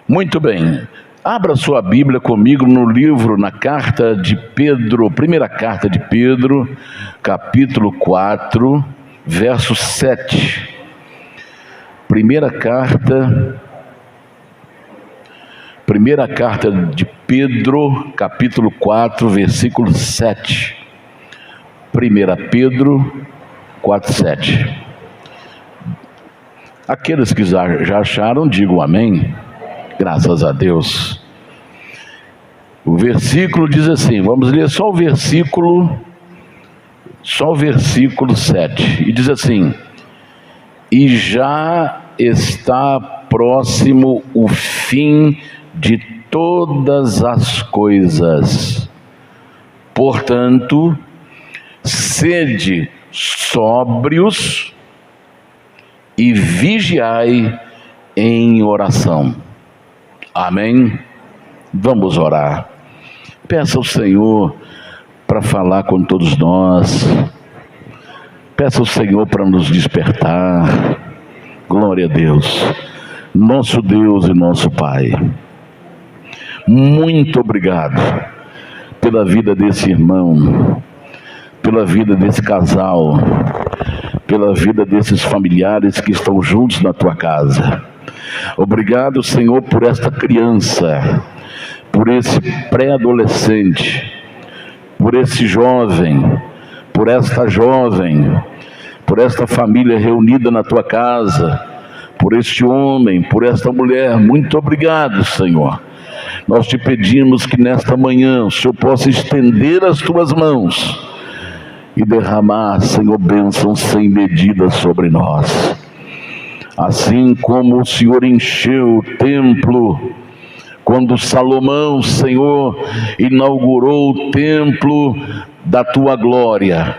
Muito bem. Abra sua Bíblia comigo no livro, na carta de Pedro, primeira carta de Pedro, capítulo 4, verso 7. Primeira carta de Pedro, capítulo 4, versículo 7. 1 Pedro 4, 7. Aqueles que já acharam, digam amém. Graças a Deus. O versículo diz assim, vamos ler só o versículo 7. E diz assim: e já está próximo o fim de todas as coisas. Portanto, sede sóbrios e vigiai em oração. Amém? Vamos orar. Peça ao Senhor para falar com todos nós. Peça ao Senhor para nos despertar. Glória a Deus. Nosso Deus e nosso Pai, muito obrigado pela vida desse irmão, pela vida desse casal, pela vida desses familiares que estão juntos na tua casa. Obrigado, Senhor, por esta criança, por esse pré-adolescente, por esse jovem, por esta jovem, por esta família reunida na tua casa, por este homem, por esta mulher. Muito obrigado, Senhor. Nós te pedimos que nesta manhã o Senhor possa estender as tuas mãos e derramar, Senhor, bênçãos sem medida sobre nós. Assim como o Senhor encheu o templo, quando Salomão, Senhor, inaugurou o templo da tua glória,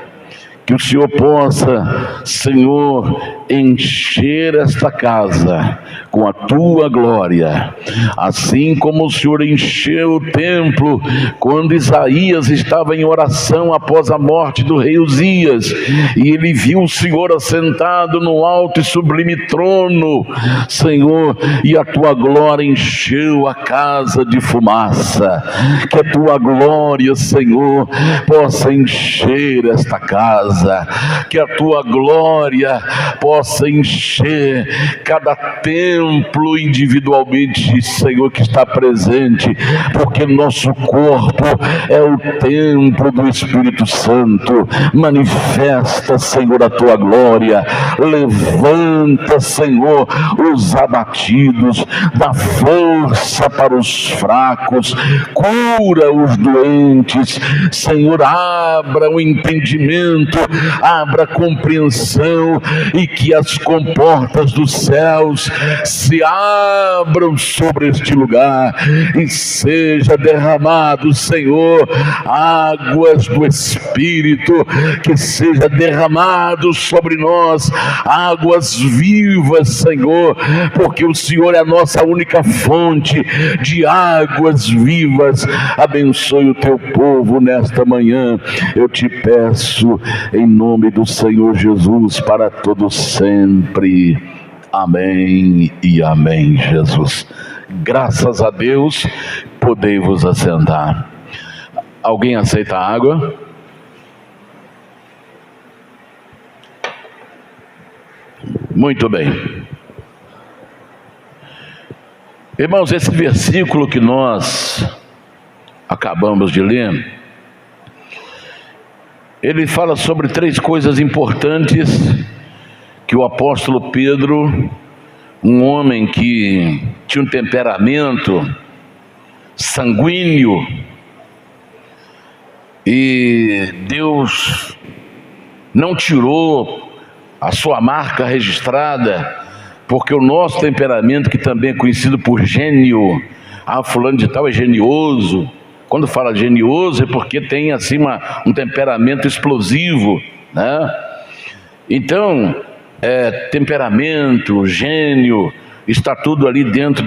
que o Senhor possa, Senhor, encher esta casa com a tua glória, assim como o Senhor encheu o templo quando Isaías estava em oração após a morte do rei Uzias, e ele viu o Senhor assentado no alto e sublime trono, Senhor, e a tua glória encheu a casa de fumaça. Que a tua glória, Senhor, possa encher esta casa, que a tua glória possa encher cada templo individualmente, Senhor, que está presente, porque nosso corpo é o templo do Espírito Santo. Manifesta, Senhor, a tua glória, levanta, Senhor, os abatidos, dá força para os fracos, cura os doentes, Senhor, abra o entendimento, abra a compreensão, e que as comportas dos céus se abram sobre este lugar e seja derramado, Senhor, águas do Espírito, que seja derramado sobre nós águas vivas, Senhor, porque o Senhor é a nossa única fonte de águas vivas. Abençoe o teu povo nesta manhã, eu te peço em nome do Senhor Jesus, para todos sempre. Amém e amém, Jesus. Graças a Deus, podei-vos assentar. Alguém aceita água? Muito bem. Irmãos, esse versículo que nós acabamos de ler, ele fala sobre três coisas importantes que o apóstolo Pedro, um homem que tinha um temperamento sanguíneo, e Deus não tirou a sua marca registrada, porque o nosso temperamento, que também é conhecido por gênio, fulano de tal é genioso. Quando fala genioso é porque tem assim um temperamento explosivo, né? Então, temperamento, gênio, está tudo ali dentro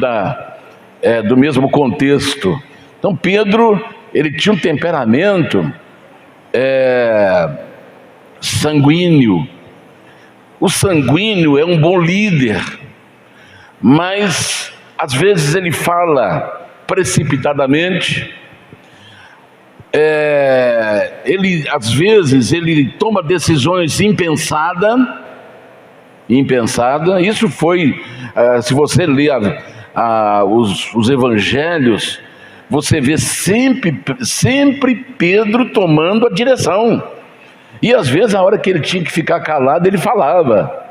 do mesmo contexto. Então Pedro, ele tinha um temperamento sanguíneo. O sanguíneo é um bom líder, mas às vezes ele fala precipitadamente, às vezes ele toma decisões impensadas. Isso foi, se você ler os evangelhos, você vê sempre Pedro tomando a direção. E às vezes, a hora que ele tinha que ficar calado, ele falava,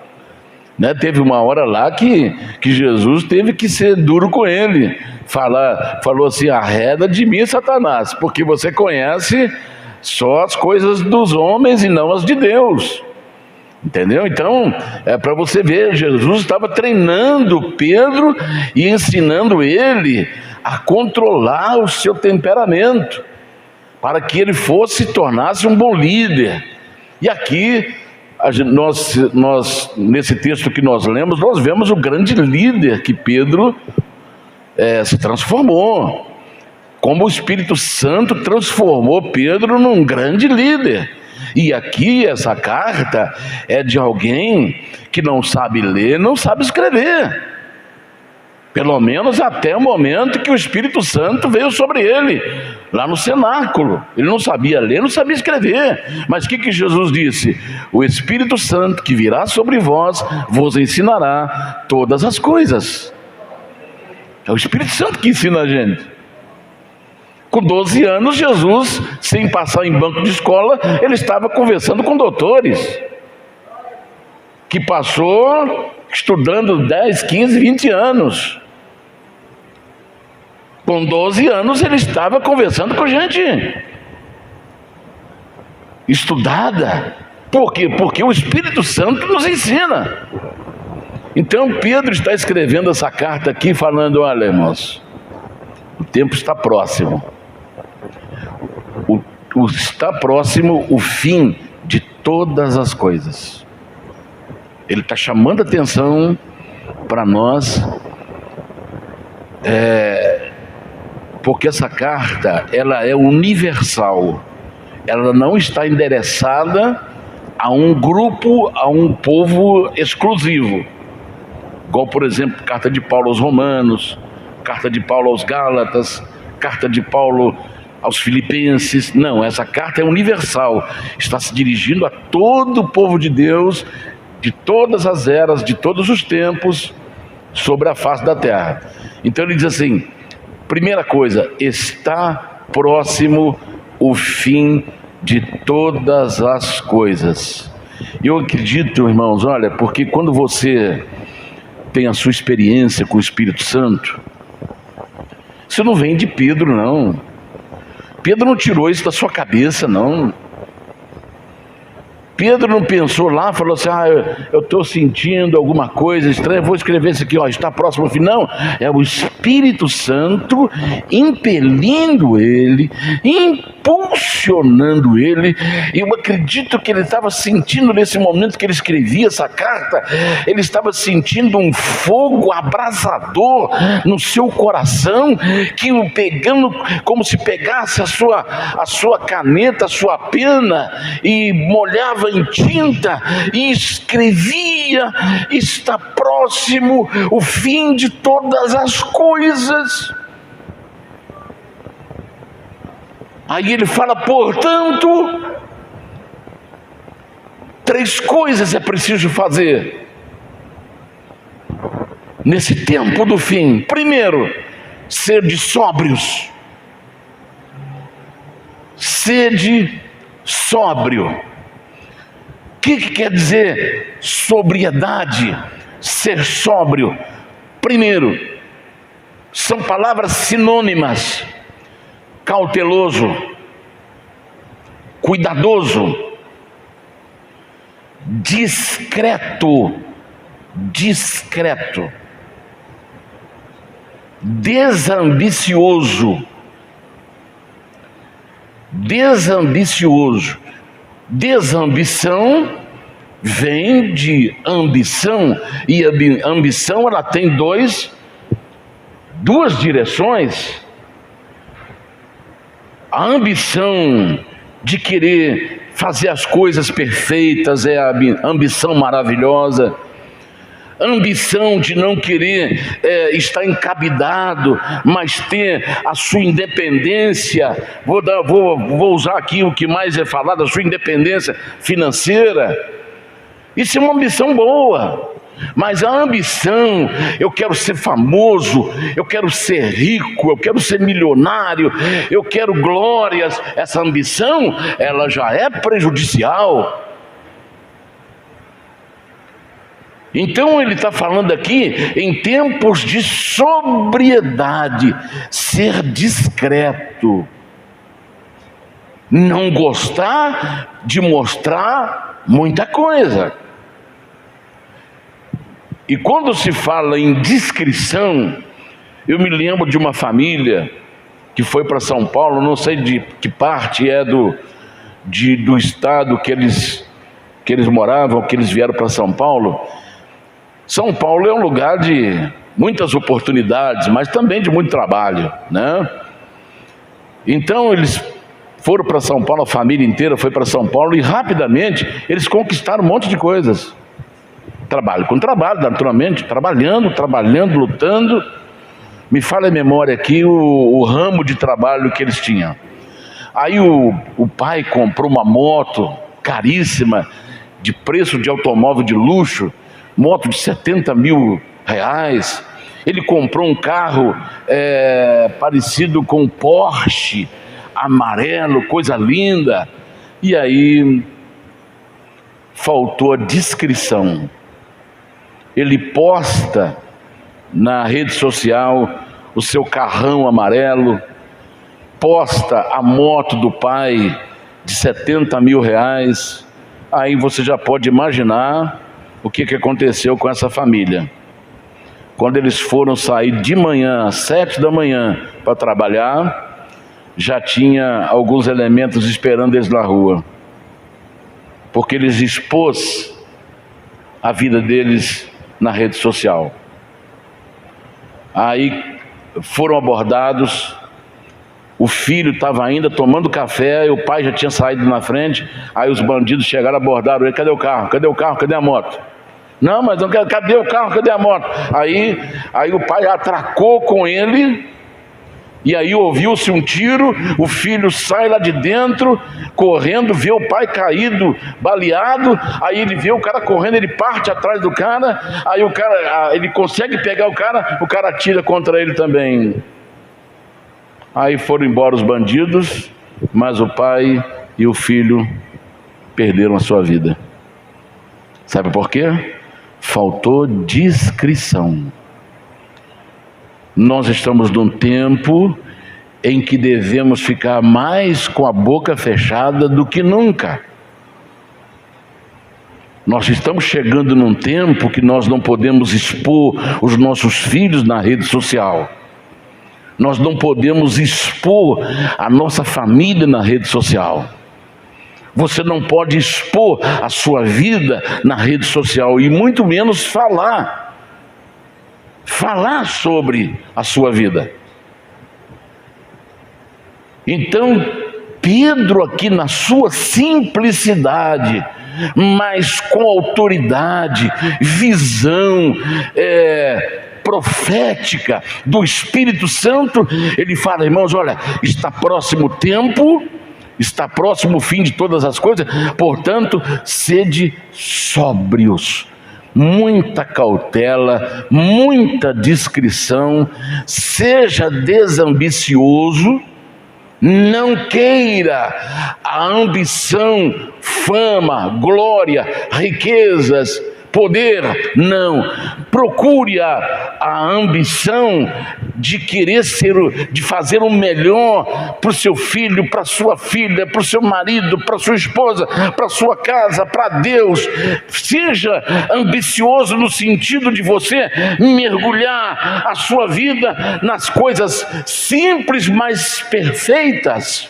né? Teve uma hora lá que Jesus teve que ser duro com ele. Falou assim: arreda de mim, Satanás, porque você conhece só as coisas dos homens e não as de Deus. Entendeu? Então, para você ver, Jesus estava treinando Pedro e ensinando ele a controlar o seu temperamento, para que ele tornasse um bom líder. E aqui, nós nesse texto que nós lemos, nós vemos o grande líder que Pedro se transformou, como o Espírito Santo transformou Pedro num grande líder. E aqui essa carta é de alguém que não sabe ler, não sabe escrever, pelo menos até o momento que o Espírito Santo veio sobre ele, lá no cenáculo. Ele não sabia ler, não sabia escrever. Mas o que Jesus disse? O Espírito Santo que virá sobre vós, vos ensinará todas as coisas. É o Espírito Santo que ensina a gente. Com 12 anos, Jesus, sem passar em banco de escola, ele estava conversando com doutores, que passou estudando 10, 15, 20 anos. Com 12 anos, ele estava conversando com gente estudada. Por quê? Porque o Espírito Santo nos ensina. Então, Pedro está escrevendo essa carta aqui, falando: olha, irmãos, o tempo está próximo. Está próximo o fim de todas as coisas. Ele está chamando a atenção para nós, porque essa carta, ela é universal. Ela não está endereçada a um grupo, a um povo exclusivo, igual, por exemplo, carta de Paulo aos Romanos, carta de Paulo aos Gálatas, carta de Paulo aos Filipenses. Não, essa carta é universal, está se dirigindo a todo o povo de Deus, de todas as eras, de todos os tempos, sobre a face da terra. Então ele diz assim: primeira coisa, está próximo o fim de todas as coisas. Eu acredito, irmãos, olha, porque quando você tem a sua experiência com o Espírito Santo, isso não vem de Pedro, não. Pedro não tirou isso da sua cabeça, não. Pedro não pensou lá, falou assim: eu estou sentindo alguma coisa estranha, vou escrever isso aqui, está próximo ao fim. Não, é o Espírito Santo impelindo ele, impulsionando ele. E eu acredito que ele estava sentindo, nesse momento que ele escrevia essa carta, ele estava sentindo um fogo abrasador no seu coração, que o pegando, como se pegasse a sua caneta, a sua pena, e molhava em tinta e escrevia: está próximo o fim de todas as coisas. Aí ele fala: portanto, 3 coisas é preciso fazer nesse tempo do fim. Primeiro, sede sóbrios. Sede sóbrio. O que quer dizer sobriedade, ser sóbrio? Primeiro, são palavras sinônimas: cauteloso, cuidadoso, discreto, desambicioso. Desambição vem de ambição, e a ambição, ela tem duas direções. A ambição de querer fazer as coisas perfeitas é a ambição maravilhosa. ambição de não querer estar encabidado, mas ter a sua independência. Vou usar aqui o que mais é falado, a sua independência financeira. Isso é uma ambição boa. Mas a ambição, eu quero ser famoso, eu quero ser rico, eu quero ser milionário, eu quero glórias, essa ambição, ela já é prejudicial. Então ele está falando aqui em tempos de sobriedade, ser discreto, não gostar de mostrar muita coisa. E quando se fala em discrição, eu me lembro de uma família que foi para São Paulo, não sei de que parte é do estado que eles moravam, que eles vieram para São Paulo. São Paulo é um lugar de muitas oportunidades, mas também de muito trabalho, né? Então eles foram para São Paulo, a família inteira foi para São Paulo, e rapidamente eles conquistaram um monte de coisas. Trabalho com trabalho, naturalmente, trabalhando, lutando. Me falha a memória aqui o ramo de trabalho que eles tinham. Aí o pai comprou uma moto caríssima, de preço de automóvel de luxo, moto de 70 mil reais. Ele comprou um carro parecido com um Porsche, amarelo, coisa linda. E aí faltou a discrição. Ele posta na rede social o seu carrão amarelo, posta a moto do pai de 70 mil reais. Aí você já pode imaginar o que aconteceu com essa família. Quando eles foram sair de manhã, às 7 da manhã, para trabalhar, já tinha alguns elementos esperando eles na rua, porque eles expôs a vida deles na rede social. Aí foram abordados, o filho estava ainda tomando café e o pai já tinha saído na frente. Aí os bandidos chegaram, abordaram ele: cadê o carro? Cadê o carro? Cadê a moto? Não, mas não quero. Cadê o carro? Cadê a moto? Aí o pai atracou com ele. E aí ouviu-se um tiro, o filho sai lá de dentro, correndo, vê o pai caído, baleado. Aí ele vê o cara correndo, ele parte atrás do cara. Aí o cara, ele consegue pegar o cara atira contra ele também. Aí foram embora os bandidos, mas o pai e o filho perderam a sua vida. Sabe por quê? Faltou discrição. Nós estamos num tempo em que devemos ficar mais com a boca fechada do que nunca. Nós estamos chegando num tempo que nós não podemos expor os nossos filhos na rede social. Nós não podemos expor a nossa família na rede social. Você não pode expor a sua vida na rede social, e muito menos falar sobre a sua vida. Então Pedro aqui, na sua simplicidade, mas com autoridade, visão profética do Espírito Santo, ele fala: irmãos, olha, está próximo o tempo, está próximo o fim de todas as coisas, portanto, sede sóbrios. Muita cautela, muita discrição, seja desambicioso, não queira a ambição, fama, glória, riquezas, poder, não. Procure a ambição de querer de fazer o melhor para o seu filho, para a sua filha, para o seu marido, para a sua esposa, para a sua casa, para Deus. Seja ambicioso no sentido de você mergulhar a sua vida nas coisas simples, mas perfeitas.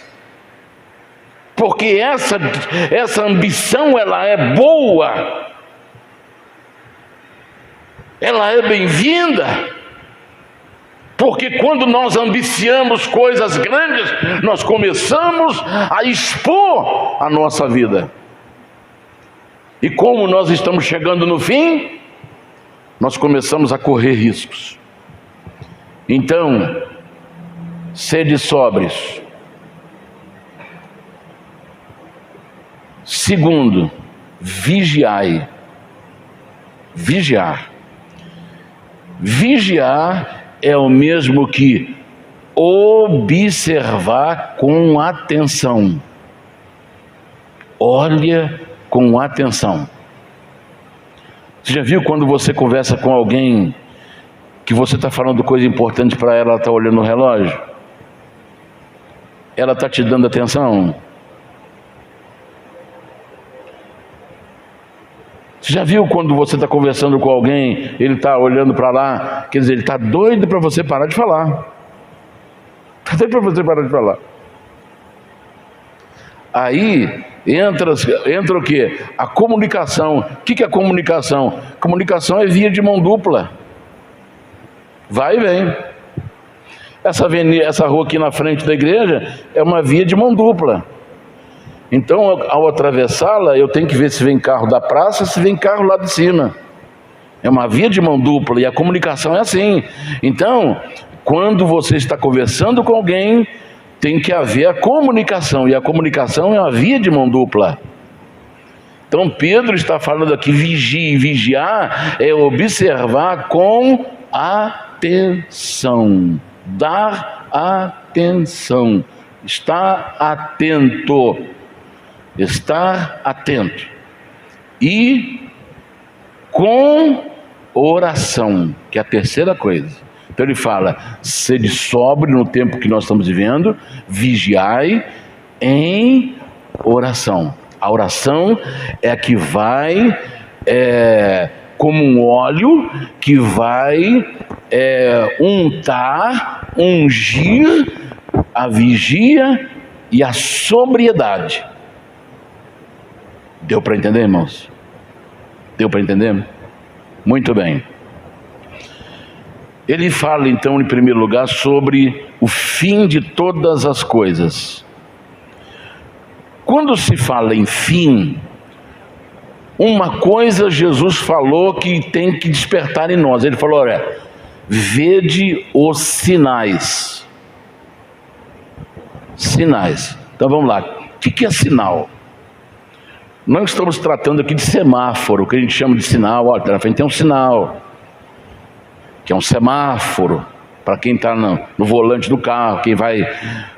Porque essa ambição, ela é boa, ela é bem-vinda, porque quando nós ambiciamos coisas grandes, nós começamos a expor a nossa vida. E como nós estamos chegando no fim, nós começamos a correr riscos. Então, sede sóbrios. Segundo, vigiai. Vigiar. Vigiar é o mesmo que observar com atenção. Olha com atenção. Você já viu quando você conversa com alguém que você está falando coisa importante para ela, ela está olhando o relógio? Ela está te dando atenção? Você já viu quando você está conversando com alguém, ele está olhando para lá, quer dizer, ele está doido para você parar de falar. Está doido para você parar de falar. Aí entra o quê? A comunicação. O que é comunicação? Comunicação é via de mão dupla. Vai e vem. Essa rua aqui na frente da igreja é uma via de mão dupla. Então, ao atravessá-la, eu tenho que ver se vem carro da praça, se vem carro lá de cima. É uma via de mão dupla e a comunicação é assim. Então, quando você está conversando com alguém, tem que haver a comunicação, e a comunicação é uma via de mão dupla. Então, Pedro está falando aqui, vigie. Vigiar é observar com atenção, dar atenção, estar atento. Estar atento e com oração, que é a terceira coisa. Então ele fala, sede sóbrio no tempo que nós estamos vivendo, vigiai em oração. A oração é a que vai como um óleo que vai ungir a vigia e a sobriedade. Deu para entender, irmãos? Deu para entender? Muito bem. Ele fala então, em primeiro lugar, sobre o fim de todas as coisas. Quando se fala em fim, uma coisa Jesus falou que tem que despertar em nós. Ele falou, olha, vede os sinais. Sinais. Então vamos lá. O que é sinal? Não estamos tratando aqui de semáforo, que a gente chama de sinal. Olha, na frente tem um sinal, que é um semáforo, para quem está no volante do carro, quem vai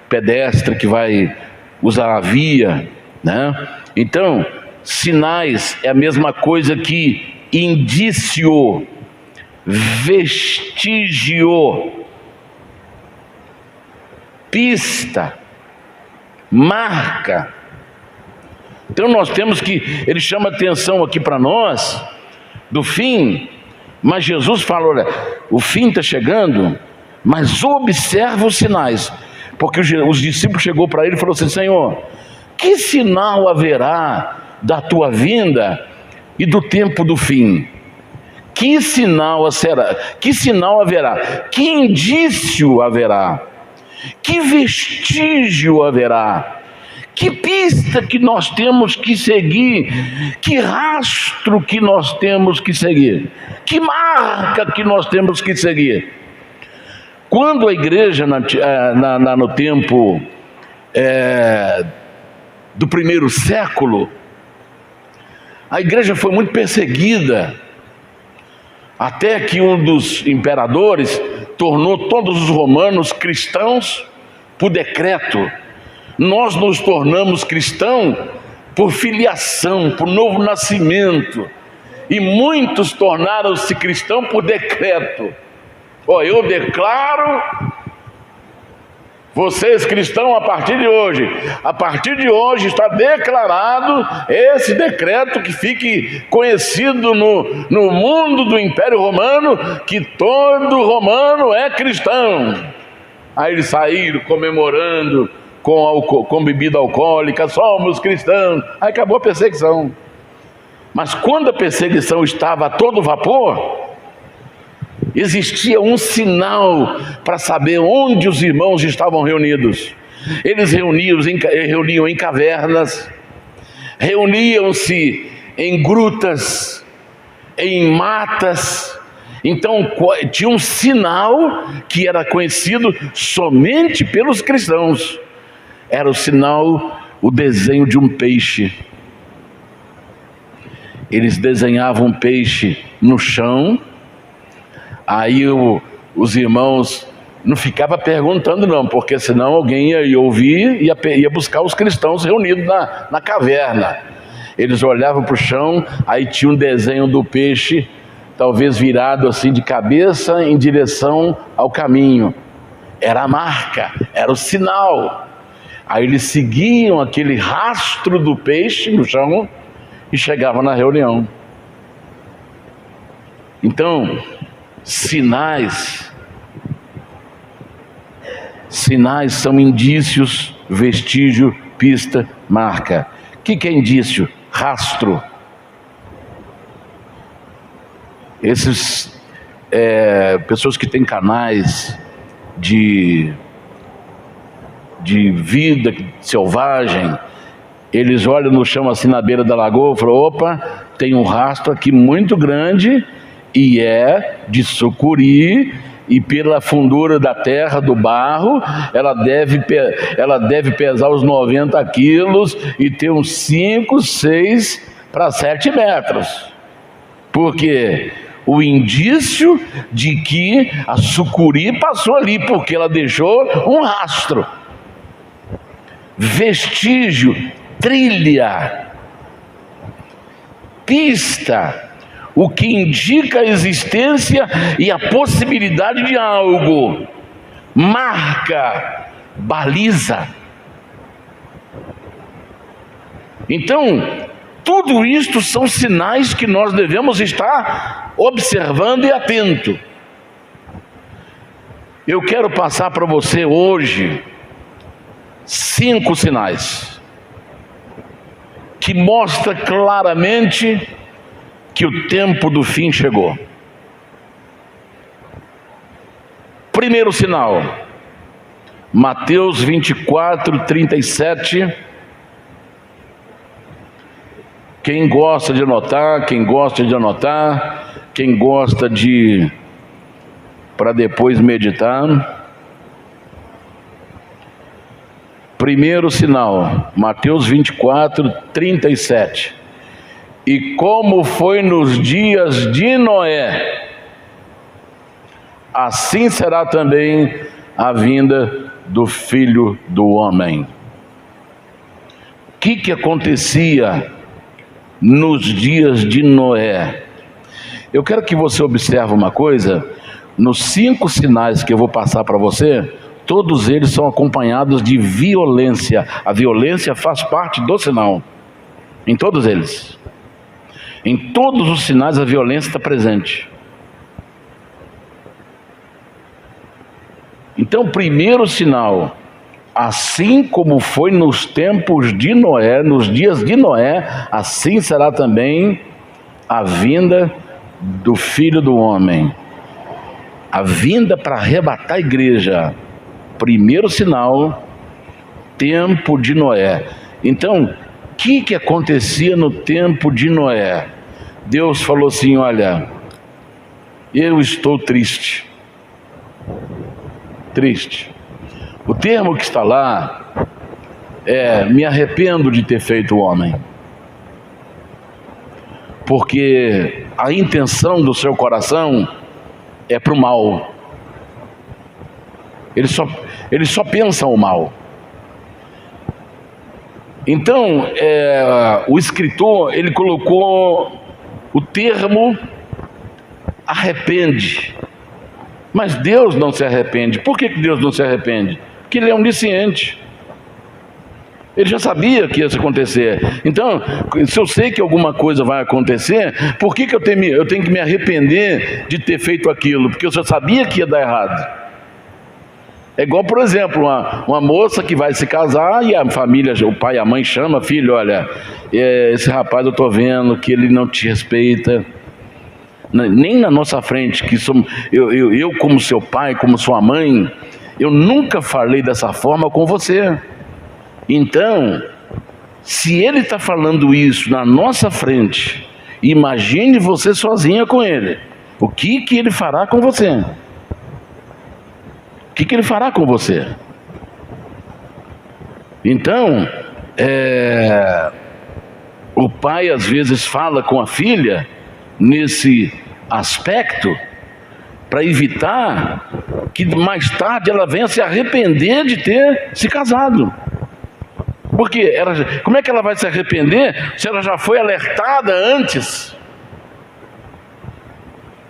pedestre, que vai usar a via, né? Então, sinais é a mesma coisa que indício, vestígio, pista, marca. Então nós temos que, ele chama atenção aqui para nós, do fim, mas Jesus fala, olha, o fim está chegando, mas observa os sinais, porque os discípulos chegou para ele e falou assim, Senhor, que sinal haverá da tua vinda e do tempo do fim? Que sinal será? Que sinal haverá? Que indício haverá? Que vestígio haverá? Que pista que nós temos que seguir? Que rastro que nós temos que seguir? Que marca que nós temos que seguir? Quando a igreja no tempo do primeiro século, a igreja foi muito perseguida, até que um dos imperadores tornou todos os romanos cristãos por decreto. Nós nos tornamos cristãos por filiação, por novo nascimento, e muitos tornaram-se cristãos por decreto. Eu declaro vocês cristãos a partir de hoje está declarado esse decreto, que fique conhecido no mundo do Império Romano, que todo romano é cristão. Aí eles saíram comemorando com bebida alcoólica, somos cristãos. Aí acabou a perseguição. Mas quando a perseguição estava a todo vapor, existia um sinal para saber onde os irmãos estavam reunidos. Eles reuniam em cavernas, reuniam-se em grutas, em matas, Então tinha um sinal que era conhecido somente pelos cristãos. Era o sinal, o desenho de um peixe. Eles desenhavam um peixe no chão. Aí os irmãos não ficavam perguntando não, porque senão alguém ia ouvir e ia buscar os cristãos reunidos na caverna. Eles olhavam para o chão, aí tinha um desenho do peixe, talvez virado assim de cabeça em direção ao caminho. Era a marca, era o sinal. Aí eles seguiam aquele rastro do peixe no chão e chegavam na reunião. Então, sinais são indícios, vestígio, pista, marca. O que é indício? Rastro. Esses pessoas que têm canais de vida selvagem, eles olham no chão assim na beira da lagoa e falam: opa, tem um rastro aqui muito grande e é de sucuri, e pela fundura da terra, do barro, ela deve pesar uns 90 quilos e ter uns 5, 6 para 7 metros. Por quê? O indício de que a sucuri passou ali, porque ela deixou um rastro. Vestígio, trilha, pista, o que indica a existência e a possibilidade de algo. Marca, baliza. Então, tudo isto são sinais que nós devemos estar observando e atento. Eu quero passar para você hoje 5 sinais que mostram claramente que o tempo do fim chegou. Primeiro sinal, Mateus 24, 37. Quem gosta de anotar, quem gosta de para depois meditar. Primeiro sinal, Mateus 24, 37. E como foi nos dias de Noé, assim será também a vinda do Filho do Homem. O que acontecia nos dias de Noé? Eu quero que você observe uma coisa. Nos 5 sinais que eu vou passar para você, todos eles são acompanhados de violência. A violência faz parte do sinal, em todos eles. Em todos os sinais a violência está presente. Então, o primeiro sinal, assim como foi nos tempos de Noé, nos dias de Noé, assim será também a vinda do Filho do Homem. A vinda para arrebatar a igreja. Primeiro sinal, tempo de Noé. Então, o que acontecia no tempo de Noé? Deus falou assim: olha, eu estou triste. Triste. O termo que está lá é: me arrependo de ter feito o homem. Porque a intenção do seu coração é para o mal. Ele só pensa o mal. Então, o escritor, ele colocou o termo arrepende. Mas Deus não se arrepende. Por que Deus não se arrepende? Porque Ele é onisciente. Ele já sabia que ia acontecer. Então, se eu sei que alguma coisa vai acontecer, por que eu tenho que me arrepender de ter feito aquilo? Porque eu já sabia que ia dar errado. É igual, por exemplo, uma moça que vai se casar e a família, o pai e a mãe chama: filho, olha, esse rapaz eu estou vendo que ele não te respeita, nem na nossa frente, que eu como seu pai, como sua mãe, eu nunca falei dessa forma com você. Então, se ele está falando isso na nossa frente, imagine você sozinha com ele. O que ele fará com você? O que ele fará com você? Então, o pai às vezes fala com a filha nesse aspecto para evitar que mais tarde ela venha se arrepender de ter se casado. Porque como é que ela vai se arrepender se ela já foi alertada antes?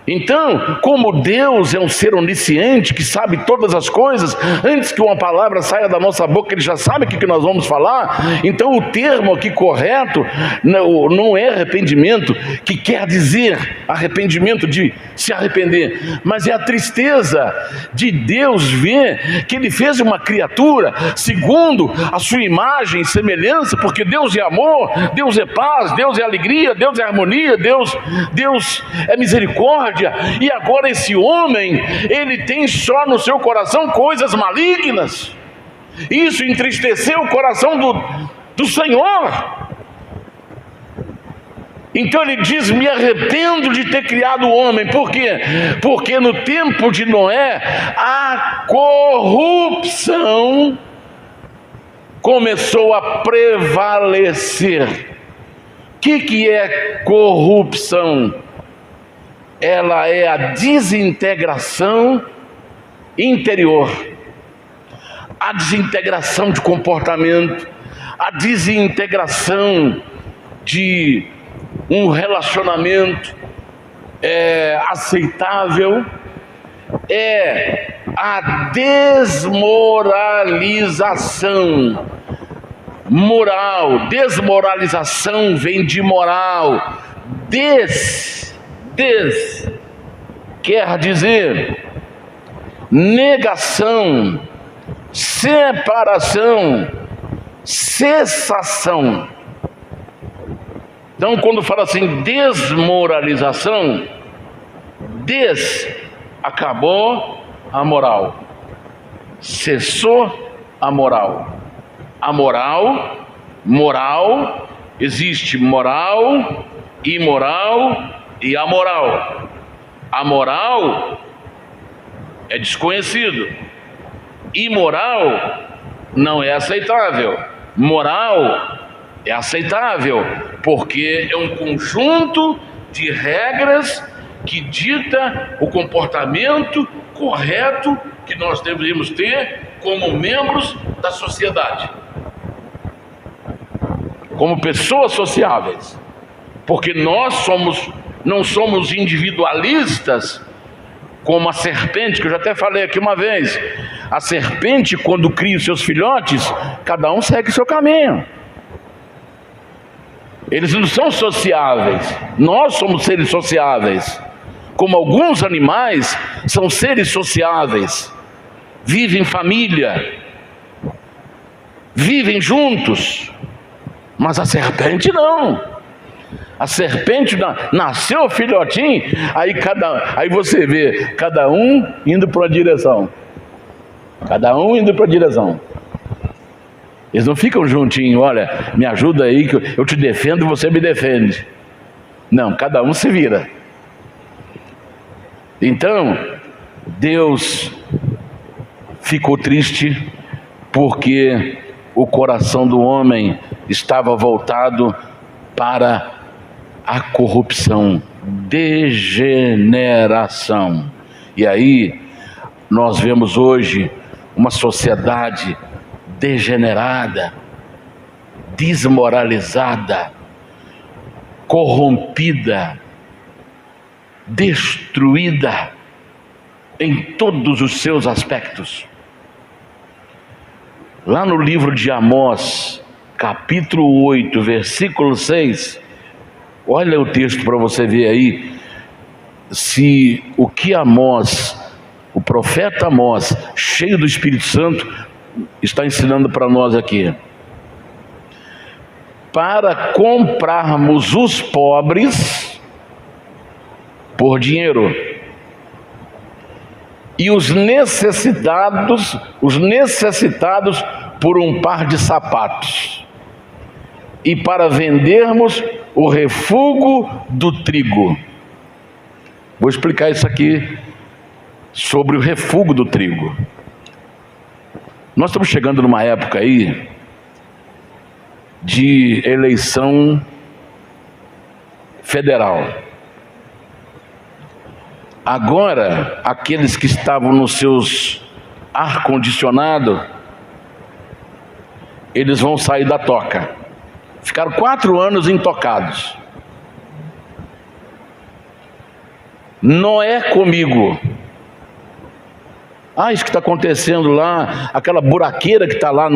Então, como Deus é um ser onisciente, que sabe todas as coisas, antes que uma palavra saia da nossa boca, Ele já sabe o que nós vamos falar. Então o termo aqui correto não é arrependimento, que quer dizer arrependimento de se arrepender, mas é a tristeza de Deus ver que Ele fez uma criatura segundo a sua imagem e semelhança, porque Deus é amor, Deus é paz, Deus é alegria, Deus é harmonia, Deus é misericórdia. E agora esse homem, ele tem só no seu coração coisas malignas. Isso entristeceu o coração do Senhor. Então ele diz: me arrependo de ter criado o homem. Por quê? Porque no tempo de Noé a corrupção começou a prevalecer. O que é corrupção? Ela é a desintegração interior, a desintegração de comportamento, a desintegração de um relacionamento aceitável, é a desmoralização moral. Desmoralização vem de moral. Quer dizer negação, separação, cessação. Então, quando fala assim, desmoralização, acabou a moral, cessou a moral. A moral, existe moral, imoral e amoral. A moral é desconhecido, imoral não é aceitável, moral é aceitável, porque é um conjunto de regras que dita o comportamento correto que nós deveríamos ter como membros da sociedade, como pessoas sociáveis, porque nós não somos individualistas como a serpente, que eu já até falei aqui uma vez. A serpente, quando cria os seus filhotes, cada um segue o seu caminho. Eles não são sociáveis. Nós somos seres sociáveis. Como alguns animais são seres sociáveis, vivem em família, vivem juntos. Mas a serpente não. A serpente nasceu filhotinho, aí você vê cada um indo para uma direção. Cada um indo para a direção. Eles não ficam juntinhos, olha, me ajuda aí que eu te defendo e você me defende. Não, cada um se vira. Então, Deus ficou triste porque o coração do homem estava voltado para a corrupção, degeneração. E aí nós vemos hoje uma sociedade degenerada, desmoralizada, corrompida, destruída em todos os seus aspectos. Lá no livro de Amós, capítulo 8, versículo 6, olha o texto para você ver aí, se o que Amós, o profeta Amós, cheio do Espírito Santo, está ensinando para nós aqui. Para comprarmos os pobres por dinheiro e os necessitados por um par de sapatos, e para vendermos o refúgio do trigo. Vou explicar isso aqui sobre o refúgio do trigo. Nós estamos chegando numa época aí de eleição federal. Agora, aqueles que estavam nos seus ar-condicionado, eles vão sair da toca. Ficaram 4 anos intocados. Noé comigo. Isso que está acontecendo lá, aquela buraqueira que está lá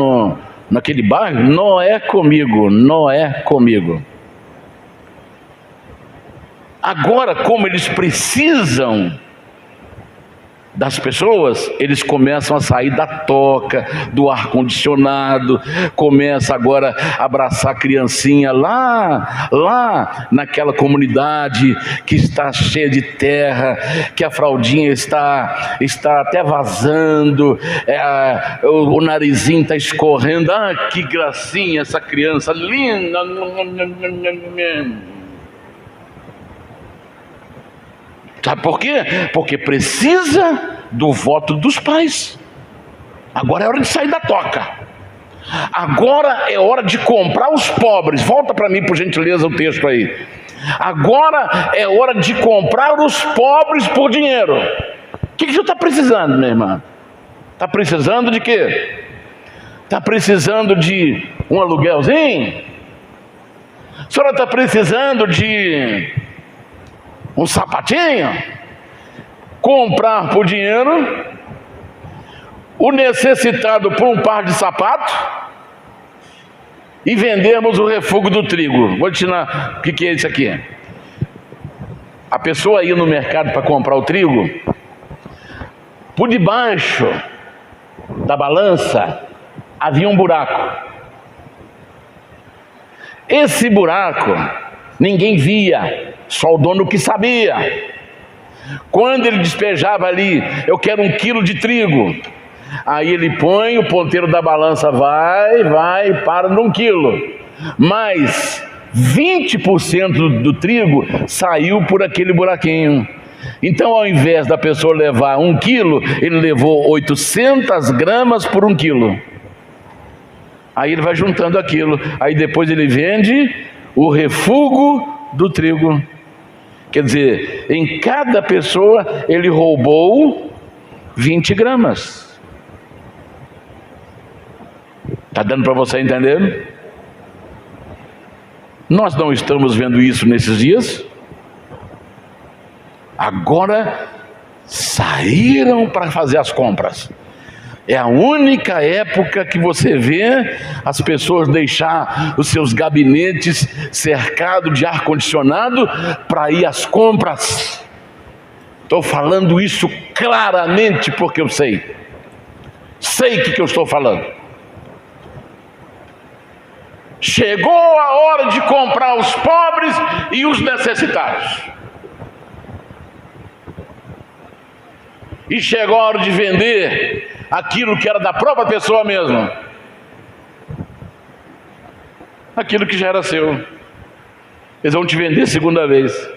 naquele bairro, Noé comigo, Noé comigo. Agora, como eles precisam das pessoas, eles começam a sair da toca, do ar-condicionado, começam agora a abraçar a criancinha lá naquela comunidade que está cheia de terra, que a fraldinha está até vazando, o narizinho está escorrendo. Que gracinha essa criança, linda. Sabe por quê? Porque precisa do voto dos pais. Agora é hora de sair da toca. Agora é hora de comprar os pobres. Volta para mim, por gentileza, o texto aí. Agora é hora de comprar os pobres por dinheiro. O que você está precisando, minha irmã? Está precisando de quê? Está precisando de um aluguelzinho? A senhora está precisando de um sapatinho? Comprar por dinheiro, o necessitado por um par de sapatos, e vendermos o refúgio do trigo. Vou te ensinar o que é isso aqui. A pessoa ia no mercado para comprar o trigo, por debaixo da balança havia um buraco. Esse buraco ninguém via, só o dono que sabia. Quando ele despejava ali, eu quero 1 quilo de trigo, aí ele põe, o ponteiro da balança vai, para no 1 quilo, mas 20% do trigo saiu por aquele buraquinho. Então, ao invés da pessoa levar 1 quilo, ele levou 800 gramas por 1 quilo. Aí ele vai juntando aquilo, aí depois ele vende o refúgio do trigo. Quer dizer, em cada pessoa ele roubou 20 gramas. Está dando para você entender? Nós não estamos vendo isso nesses dias. Agora saíram para fazer as compras. É a única época que você vê as pessoas deixar os seus gabinetes cercados de ar-condicionado para ir às compras. Estou falando isso claramente porque eu sei o que eu estou falando. Chegou a hora de comprar os pobres e os necessitados. E chegou a hora de vender aquilo que era da própria pessoa mesmo, aquilo que já era seu. Eles vão te vender segunda vez.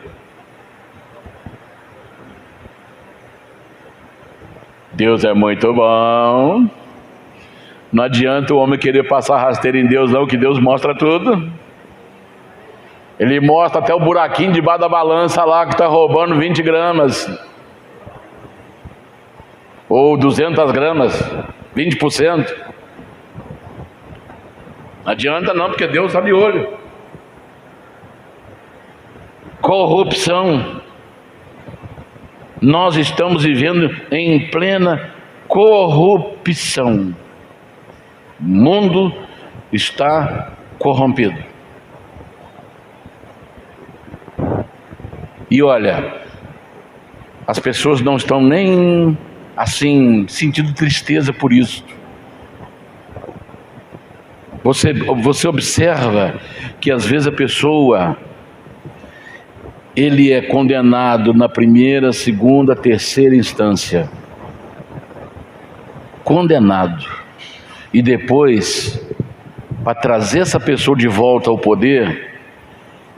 Deus é muito bom. Não adianta o homem querer passar rasteiro em Deus não, que Deus mostra tudo. Ele mostra até o buraquinho debaixo da balança lá que está roubando 20 gramas ou 200 gramas, 20%. Não adianta não, porque Deus está de olho. Corrupção. Nós estamos vivendo em plena corrupção. O mundo está corrompido. E olha, as pessoas não estão nem assim sentindo tristeza por isso. Você observa que às vezes a pessoa, ele é condenado na primeira, segunda, terceira instância, condenado, e depois, para trazer essa pessoa de volta ao poder,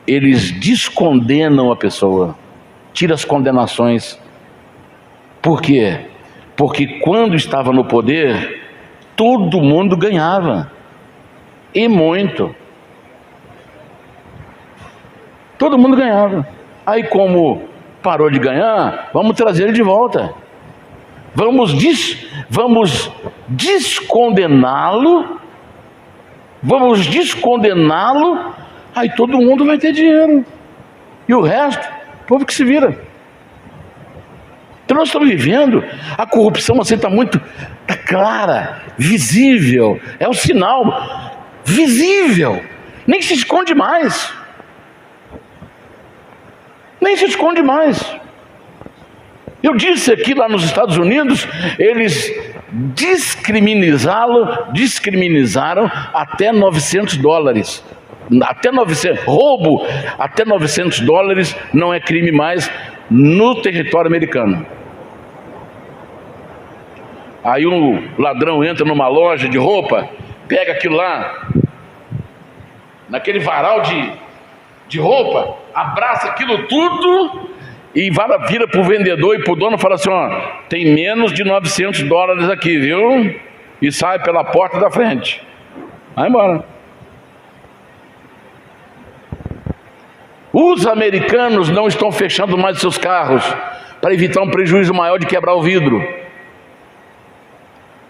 eles descondenam a pessoa. tira as condenações. Por quê? Porque quando estava no poder, todo mundo ganhava, e muito. Todo mundo ganhava. Aí, como parou de ganhar, vamos trazer ele de volta. Vamos descondená-lo. Vamos descondená-lo. Aí todo mundo vai ter dinheiro. E o resto, o povo que se vira. Então nós estamos vivendo, a corrupção assim está clara, visível. É o sinal visível. Nem se esconde mais. Nem se esconde mais. Eu disse aqui, lá nos Estados Unidos, eles descriminalizaram até $900. Até 900, roubo até $900 não é crime mais no território americano. Aí um ladrão entra numa loja de roupa, pega aquilo lá, naquele varal de roupa, abraça aquilo tudo e vira para o vendedor e para o dono e fala assim: ó, tem menos de $900 aqui, viu? E sai pela porta da frente. Vai embora. Os americanos não estão fechando mais seus carros para evitar um prejuízo maior de quebrar o vidro.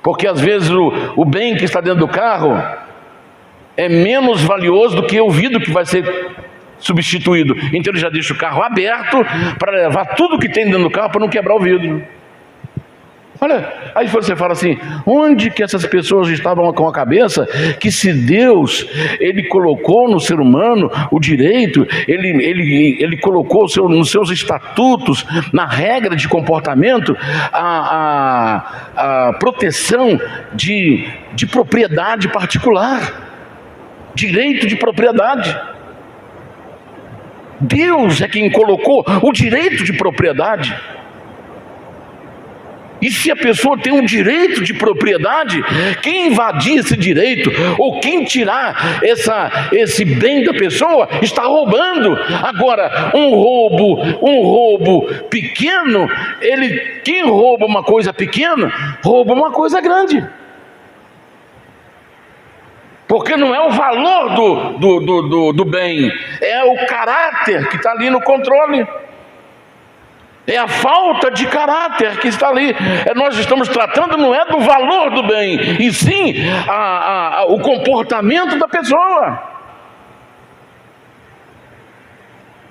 Porque às vezes o bem que está dentro do carro é menos valioso do que o vidro que vai ser substituído. Então ele já deixa o carro aberto para levar tudo que tem dentro do carro para não quebrar o vidro. Olha, aí você fala assim: onde que essas pessoas estavam com a cabeça que se Deus, Ele colocou no ser humano o direito, Ele colocou nos seus estatutos, na regra de comportamento, a proteção de propriedade particular, direito de propriedade. Deus é quem colocou o direito de propriedade. E se a pessoa tem um direito de propriedade, quem invadir esse direito, ou quem tirar esse bem da pessoa, está roubando. Agora, um roubo pequeno, quem rouba uma coisa pequena, rouba uma coisa grande. Porque não é o valor do bem, é o caráter que está ali no controle. É a falta de caráter que está ali. Nós estamos tratando não é do valor do bem, e sim o comportamento da pessoa.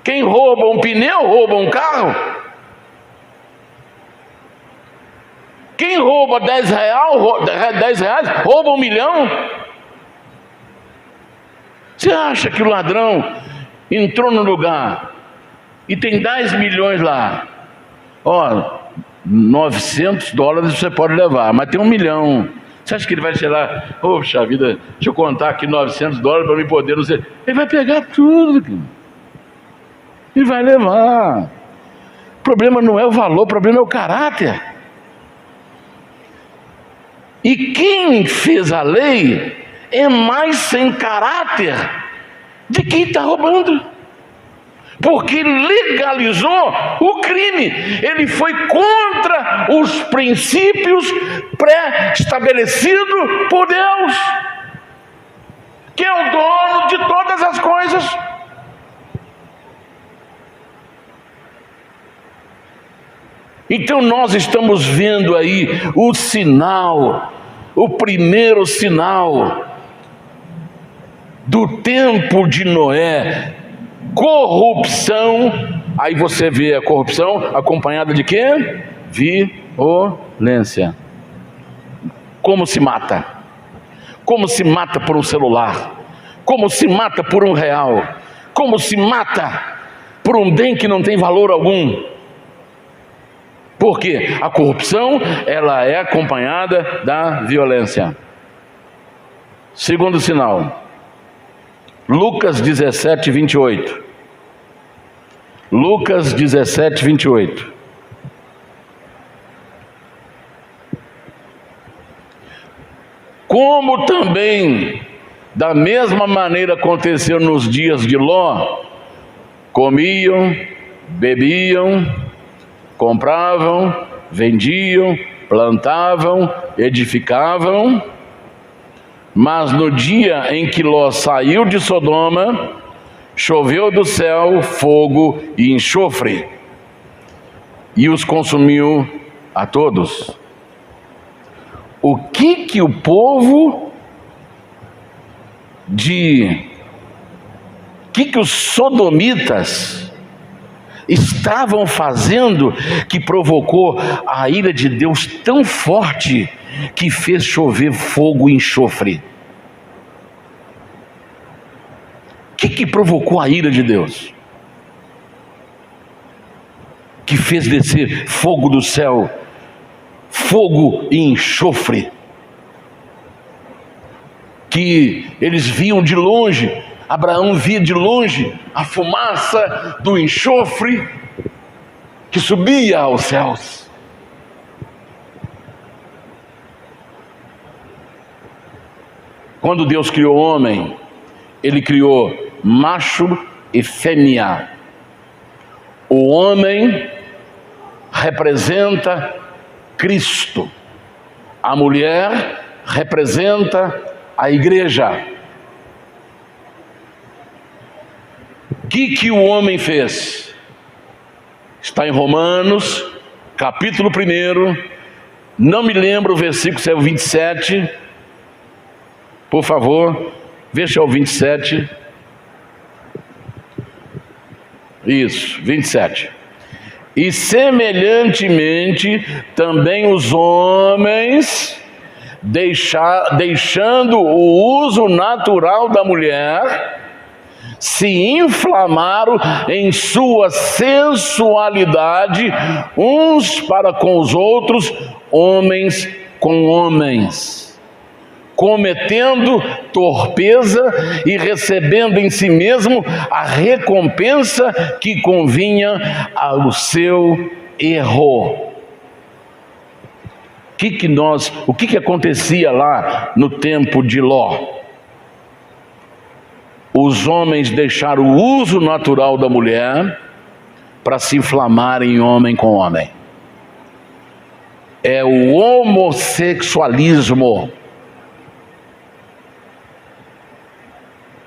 Quem rouba um pneu, rouba um carro. Quem rouba R$10, rouba $1 milhão. Você acha que o ladrão entrou no lugar e tem 10 milhões lá? Ó, $900 você pode levar, mas tem $1 milhão. Você acha que ele vai ser lá: poxa vida, deixa eu contar aqui $900 para mim poder, não sei. Ele vai pegar tudo e vai levar. O problema não é o valor, o problema é o caráter. E quem fez a lei é mais sem caráter de quem está roubando. Porque legalizou o crime. Ele foi contra os princípios pré-estabelecidos por Deus, que é o dono de todas as coisas. Então nós estamos vendo aí o sinal, o primeiro sinal do tempo de Noé. Corrupção. Aí você vê a corrupção acompanhada de quê? Violência. Como se mata? Como se mata por um celular? Como se mata por R$1? Como se mata por um bem que não tem valor algum? Porque a corrupção, ela é acompanhada da violência. Segundo sinal, Lucas 17, 28. Lucas 17, 28. Como também, da mesma maneira aconteceu nos dias de Ló, comiam, bebiam, compravam, vendiam, plantavam, edificavam. Mas no dia em que Ló saiu de Sodoma, choveu do céu fogo e enxofre, e os consumiu a todos. O que o povo que os sodomitas estavam fazendo que provocou a ira de Deus tão forte que fez chover fogo e enxofre? O que provocou a ira de Deus? Que fez descer fogo do céu, fogo e enxofre, que eles viam de longe. Abraão via de longe a fumaça do enxofre que subia aos céus. Quando Deus criou o homem, Ele criou macho e fêmea. O homem representa Cristo, a mulher representa a igreja. O que o homem fez? Está em Romanos, capítulo 1, não me lembro o versículo, se é o 27, por favor, veja o 27, isso, 27. E semelhantemente também os homens, deixando o uso natural da mulher, se inflamaram em sua sensualidade uns para com os outros, homens com homens, cometendo torpeza e recebendo em si mesmo a recompensa que convinha ao seu erro. O que acontecia lá no tempo de Ló? Os homens deixaram o uso natural da mulher para se inflamarem homem com homem. É o homossexualismo.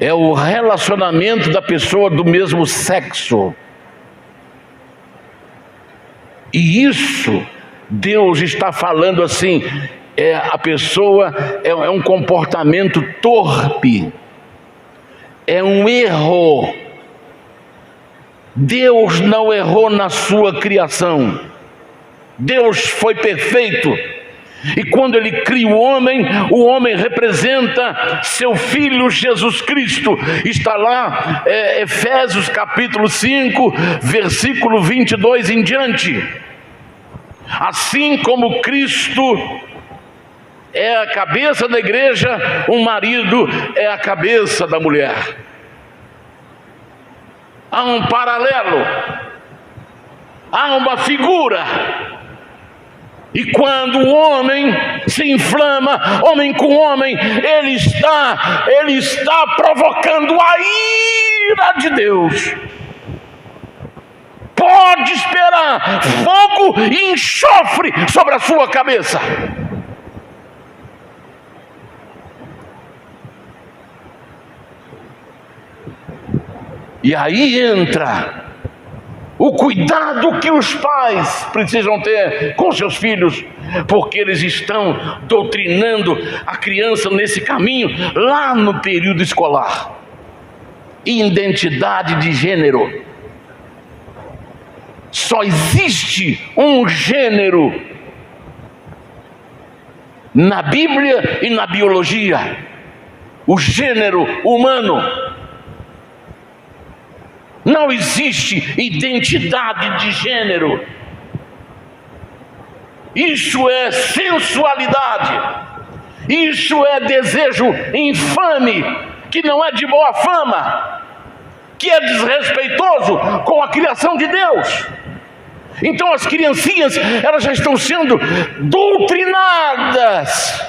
É o relacionamento da pessoa do mesmo sexo. E isso, Deus está falando assim, a pessoa é um comportamento torpe. É um erro. Deus não errou na sua criação. Deus foi perfeito. E quando Ele cria o homem representa seu Filho Jesus Cristo. Está lá, Efésios capítulo 5, versículo 22 em diante. Assim como Cristo é a cabeça da igreja, o marido é a cabeça da mulher. Há um paralelo, há uma figura. E quando o homem se inflama, homem com homem, ele está provocando a ira de Deus. Pode esperar fogo e enxofre sobre a sua cabeça. E aí entra o cuidado que os pais precisam ter com seus filhos, porque eles estão doutrinando a criança nesse caminho lá no período escolar. Identidade de gênero. Só existe um gênero na Bíblia e na biologia: o gênero humano. Não existe identidade de gênero. Isso é sensualidade. Isso é desejo infame, que não é de boa fama, que é desrespeitoso com a criação de Deus. Então as criancinhas, elas já estão sendo doutrinadas.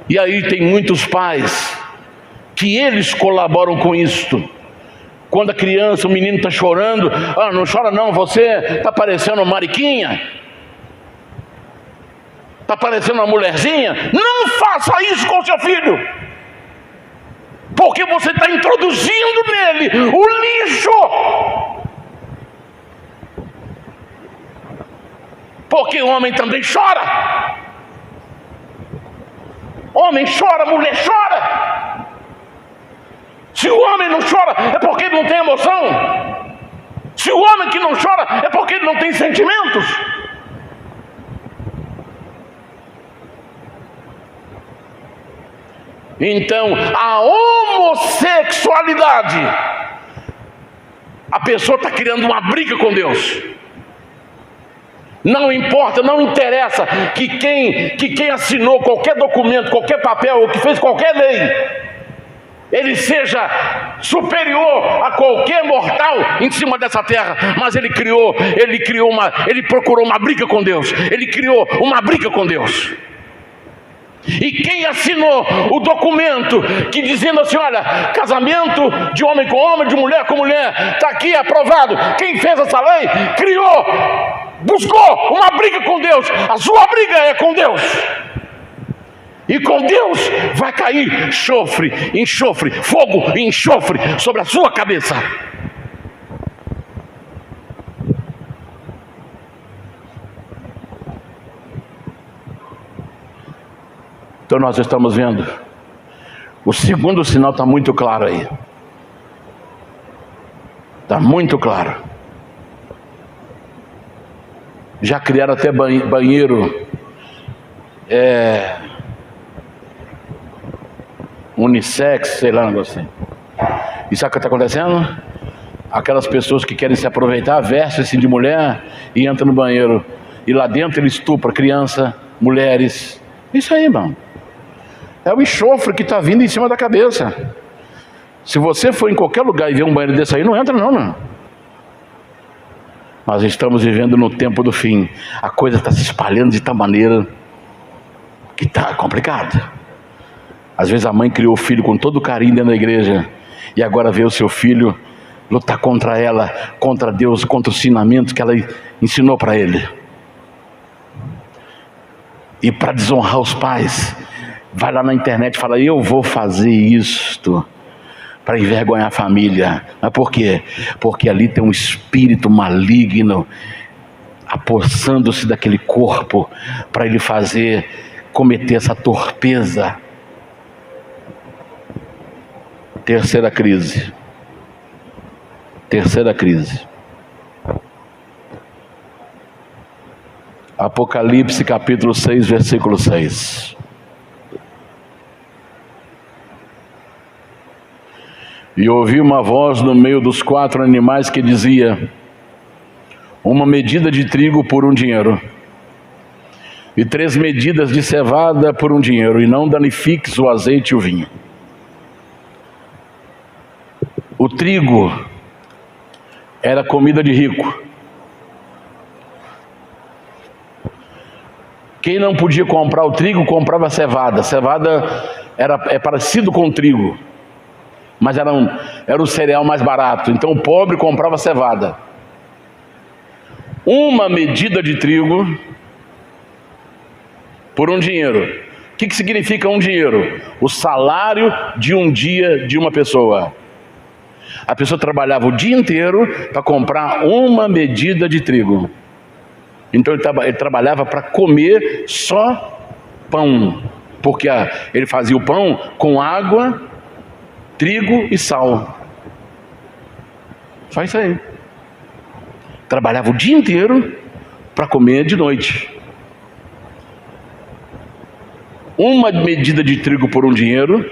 E aí tem muitos pais que eles colaboram com isto. Quando a criança, o menino está chorando, não chora não, você está parecendo uma mariquinha, está parecendo uma mulherzinha. Não faça isso com seu filho, porque você está introduzindo nele o lixo. Porque o homem também chora. Homem chora, mulher chora. Se o homem não chora, é porque ele não tem emoção. Se o homem que não chora, é porque ele não tem sentimentos. Então, a homossexualidade, a pessoa está criando uma briga com Deus. Não importa, não interessa que quem assinou qualquer documento, qualquer papel, ou que fez qualquer lei, ele seja superior a qualquer mortal em cima dessa terra, mas ele procurou uma briga com Deus, ele criou uma briga com Deus. E quem assinou o documento que dizendo assim, olha, casamento de homem com homem, de mulher com mulher, está aqui aprovado, quem fez essa lei, buscou uma briga com Deus. A sua briga é com Deus. E com Deus vai cair enxofre, fogo e enxofre sobre a sua cabeça. Então nós estamos vendo, o segundo sinal está muito claro aí. Está muito claro. Já criaram até banheiro unissex, sei lá, um negócio assim. E sabe o que está acontecendo? Aquelas pessoas que querem se aproveitar, vestem-se de mulher e entram no banheiro. E lá dentro ele estupra criança, mulheres. Isso aí, irmão. É o enxofre que está vindo em cima da cabeça. Se você for em qualquer lugar e ver um banheiro desse aí, não entra não. Nós estamos vivendo no tempo do fim. A coisa está se espalhando de tal maneira que está complicado. Às vezes a mãe criou o filho com todo carinho dentro da igreja, e agora vê o seu filho lutar contra ela, contra Deus, contra os ensinamentos que ela ensinou para ele. E para desonrar os pais, vai lá na internet e fala, eu vou fazer isto para envergonhar a família. Mas por quê? Porque ali tem um espírito maligno apossando-se daquele corpo para ele cometer essa torpeza. Terceira crise. Apocalipse capítulo 6, versículo 6. E ouvi uma voz no meio dos 4 animais que dizia, uma medida de trigo por 1 dinheiro, e 3 medidas de cevada por 1 dinheiro, e não danifiques o azeite e o vinho. O trigo era comida de rico. Quem não podia comprar o trigo, comprava a cevada. Cevada é parecido com o trigo, mas era o cereal mais barato. Então o pobre comprava cevada. Uma medida de trigo por 1 dinheiro. O que significa 1 dinheiro? O salário de um dia de uma pessoa. A pessoa trabalhava o dia inteiro para comprar uma medida de trigo. Então ele trabalhava para comer só pão, porque ele fazia o pão com água, trigo e sal. Só isso aí. Trabalhava o dia inteiro para comer de noite. Uma medida de trigo por 1 dinheiro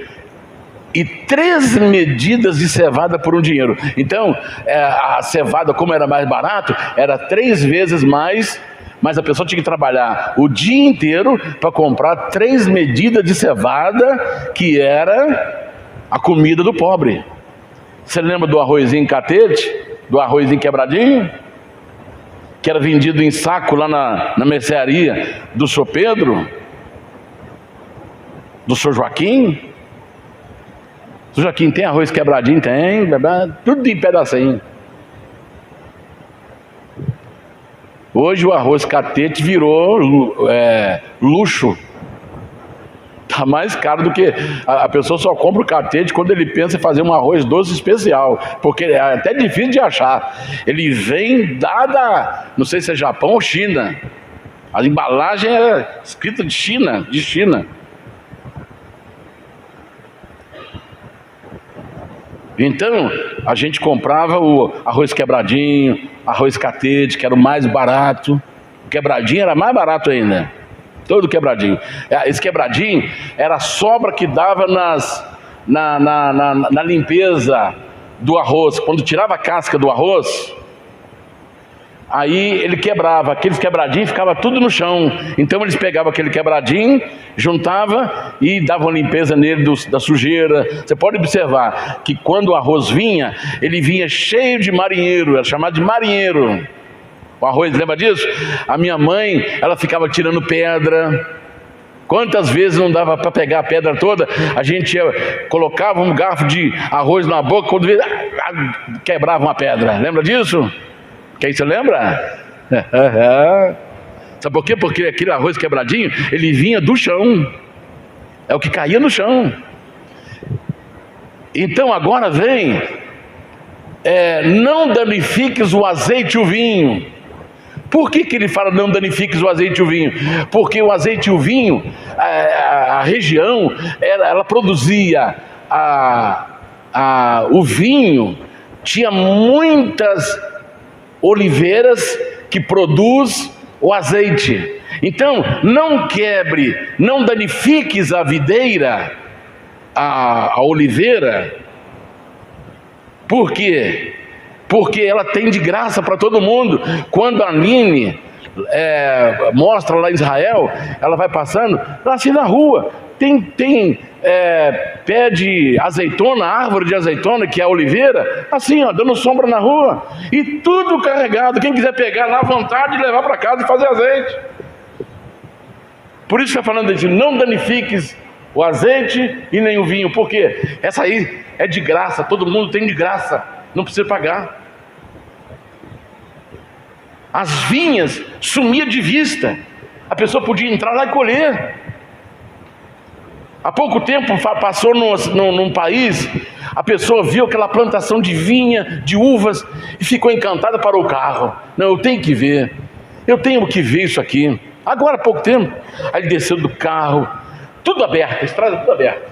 e 3 medidas de cevada por 1 dinheiro. Então a cevada, como era mais barato, era 3 vezes mais, mas a pessoa tinha que trabalhar o dia inteiro para comprar 3 medidas de cevada, que era a comida do pobre. Você lembra do arrozinho catete? Do arrozinho quebradinho? Que era vendido em saco lá na mercearia do Sr. Pedro? Do Sr. Joaquim? Seu Joaquim, tem arroz quebradinho? Tem, tudo de pedacinho. Hoje o arroz catete virou luxo. Está mais caro do que... A pessoa só compra o catete quando ele pensa em fazer um arroz doce especial, porque é até difícil de achar. Ele vem não sei se é Japão ou China. A embalagem é escrita de China. Então, a gente comprava o arroz quebradinho, arroz catete, que era o mais barato. O quebradinho era mais barato ainda. Todo quebradinho. Esse quebradinho era a sobra que dava na limpeza do arroz. Quando tirava a casca do arroz, aí ele quebrava. Aqueles quebradinhos ficava tudo no chão. Então eles pegavam aquele quebradinho, juntava e davam limpeza nele da sujeira. Você pode observar que quando o arroz vinha, ele vinha cheio de marinheiro. Era chamado de marinheiro. O arroz, lembra disso? A minha mãe, ela ficava tirando pedra. Quantas vezes não dava para pegar a pedra toda? A gente colocava um garfo de arroz na boca, quando quebrava uma pedra. Lembra disso? Quem se lembra? Sabe por quê? Porque aquele arroz quebradinho, ele vinha do chão. É o que caía no chão. Então agora vem, não danifiques o azeite e o vinho. Por que ele fala não danifiques o azeite e o vinho? Porque o azeite e o vinho, a região, ela produzia o vinho, tinha muitas oliveiras que produz o azeite. Então, não quebre, não danifiques a videira, a oliveira. Por quê? Porque ela tem de graça para todo mundo. Quando a Aline mostra lá em Israel, ela vai passando, assim na rua, tem pé de azeitona, árvore de azeitona, que é a oliveira, assim, ó, dando sombra na rua, e tudo carregado. Quem quiser pegar lá à vontade, levar para casa e fazer azeite. Por isso está falando de não danifiques o azeite e nem o vinho, porque essa aí é de graça, todo mundo tem de graça, não precisa pagar. As vinhas sumiam de vista, a pessoa podia entrar lá e colher. Há pouco tempo passou num país, a pessoa viu aquela plantação de vinha, de uvas, e ficou encantada, parou o carro. Não, eu tenho que ver isso aqui. Agora há pouco tempo, aí ele desceu do carro, tudo aberto, a estrada tudo aberta.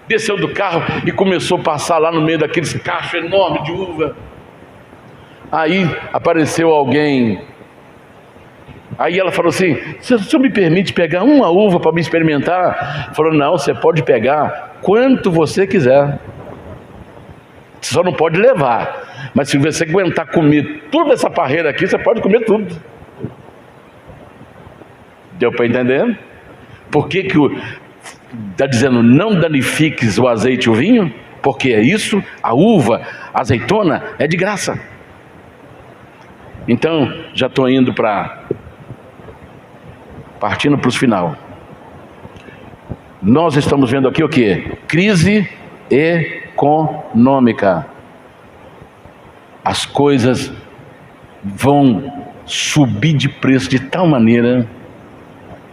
Desceu do carro e começou a passar lá no meio daqueles cachos enormes de uva. Aí apareceu alguém. Aí ela falou assim: o senhor me permite pegar uma uva para me experimentar? Falou: não, você pode pegar quanto você quiser. Você só não pode levar. Mas se você aguentar comer toda essa parreira aqui, você pode comer tudo. Deu para entender? Por que está dizendo não danifiques o azeite e o vinho? Porque é isso, a uva, a azeitona é de graça. Então, já estou indo partindo para os final. Nós estamos vendo aqui o que? Crise econômica. As coisas vão subir de preço de tal maneira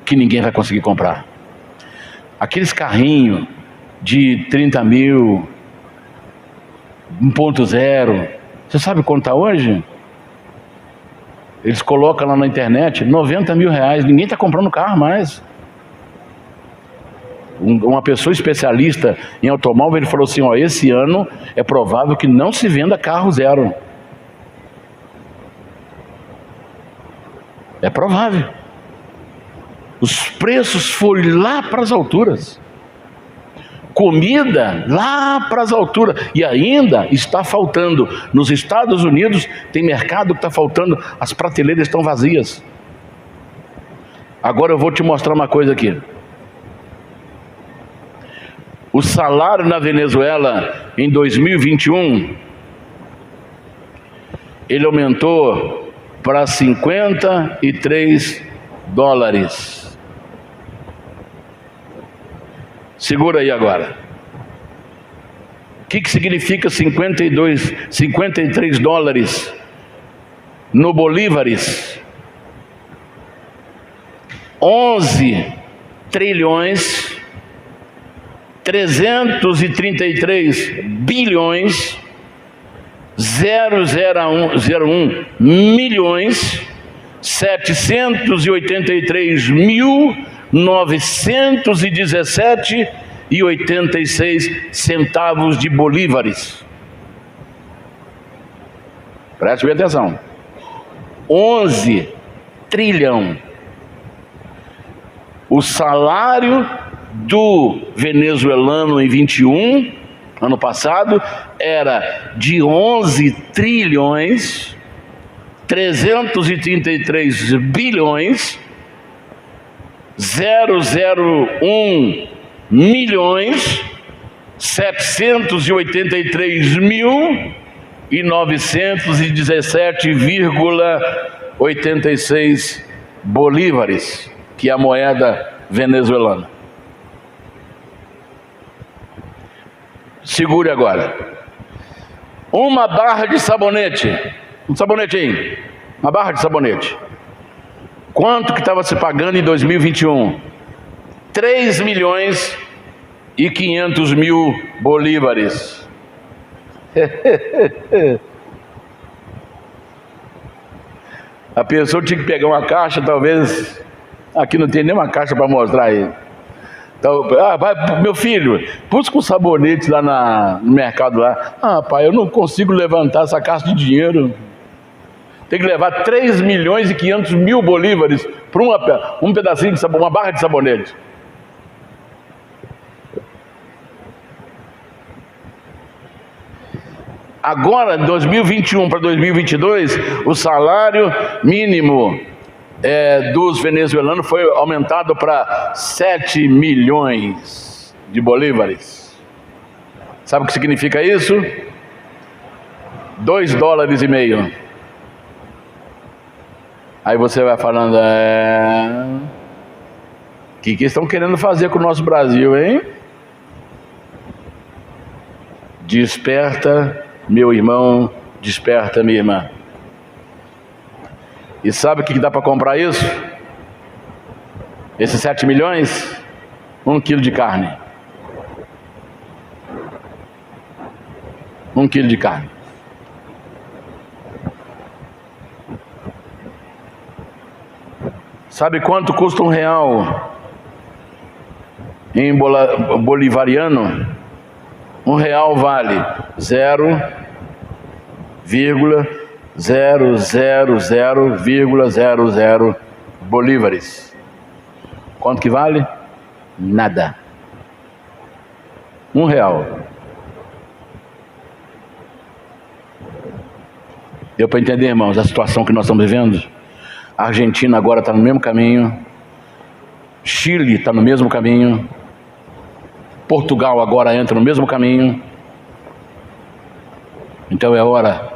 que ninguém vai conseguir comprar. Aqueles carrinhos de 30 mil, 1.0, você sabe quanto está hoje? Eles colocam lá na internet, 90 mil reais, ninguém está comprando carro mais. Uma pessoa especialista em automóvel, ele falou assim: esse ano é provável que não se venda carro zero. É provável. Os preços foram lá para as alturas. Comida lá para as alturas. E ainda está faltando. Nos Estados Unidos tem mercado que está faltando. As prateleiras estão vazias. Agora eu vou te mostrar uma coisa aqui. O salário na Venezuela em 2021, ele aumentou para 53 dólares. Segura aí agora. que significa 53 dólares no bolívares? 11 trilhões 333 bilhões 001 milhões 783.917,86 centavos de bolívares. Preste bem atenção. 11 trilhão. O salário do venezuelano em 21, ano passado, era de 11 trilhões 333 bilhões 001 milhões 783.917,86 bolívares, que é a moeda venezuelana. Segure agora. Uma barra de sabonete, um sabonetinho, uma barra de sabonete. Quanto que estava se pagando em 2021? 3.500.000 bolívares. A pessoa tinha que pegar uma caixa, talvez. Aqui não tem nenhuma caixa para mostrar aí. Então, vai, meu filho, busca um sabonete lá no mercado lá. Pai, eu não consigo levantar essa caixa de dinheiro. Tem que levar 3.500.000 bolívares para um pedacinho de sabonete, uma barra de sabonete. Agora, de 2021 para 2022, o salário mínimo dos venezuelanos foi aumentado para 7 milhões de bolívares. Sabe o que significa isso? 2,5 dólares. Aí você vai falando, o que estão querendo fazer com o nosso Brasil, hein? Desperta, meu irmão, desperta, minha irmã. E sabe o que dá para comprar isso? Esses 7 milhões? 1 quilo de carne. 1 quilo de carne. Sabe quanto custa R$1 em bolivariano? R$1 vale 0,000,00 bolívares. Quanto que vale? Nada. R$1. Deu para entender, irmãos, a situação que nós estamos vivendo? A Argentina agora está no mesmo caminho. Chile está no mesmo caminho. Portugal agora entra no mesmo caminho. Então é hora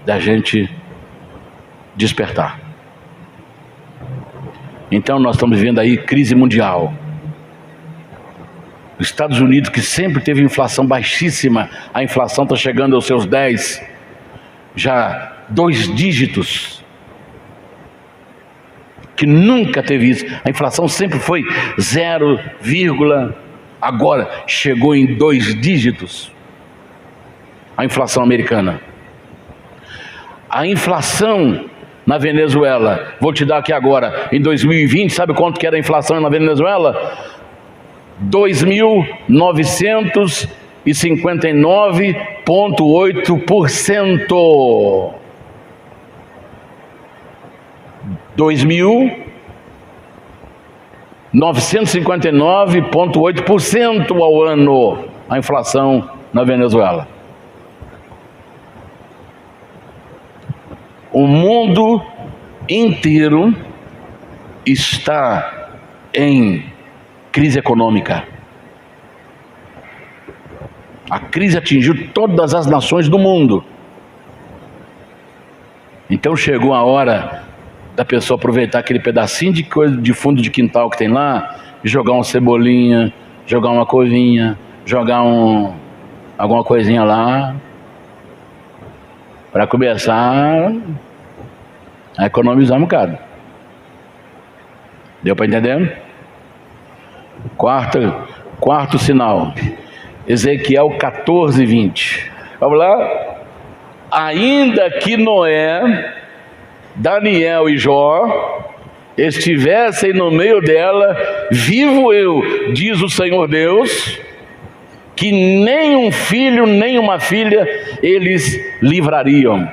da gente despertar. Então nós estamos vivendo aí crise mundial. Os Estados Unidos, que sempre teve inflação baixíssima, a inflação está chegando aos seus 10, já 2 dígitos, que nunca teve isso. A inflação sempre foi 0, agora chegou em 2 dígitos. A inflação americana. A inflação na Venezuela, vou te dar aqui agora, em 2020, sabe quanto que era a inflação na Venezuela? 2.959,8%. 2.959,8% ao ano, a inflação na Venezuela. O mundo inteiro está em crise econômica. A crise atingiu todas as nações do mundo. Então chegou a hora da pessoa aproveitar aquele pedacinho de coisa de fundo de quintal que tem lá e jogar uma cebolinha, jogar uma couvinha, jogar alguma coisinha lá, para começar a economizar um bocado. Deu para entender? Quarto sinal, Ezequiel 14:20. Vamos lá? Ainda que Noé, Daniel e Jó estivessem no meio dela, vivo eu, diz o Senhor Deus, que nem um filho nem uma filha eles livrariam,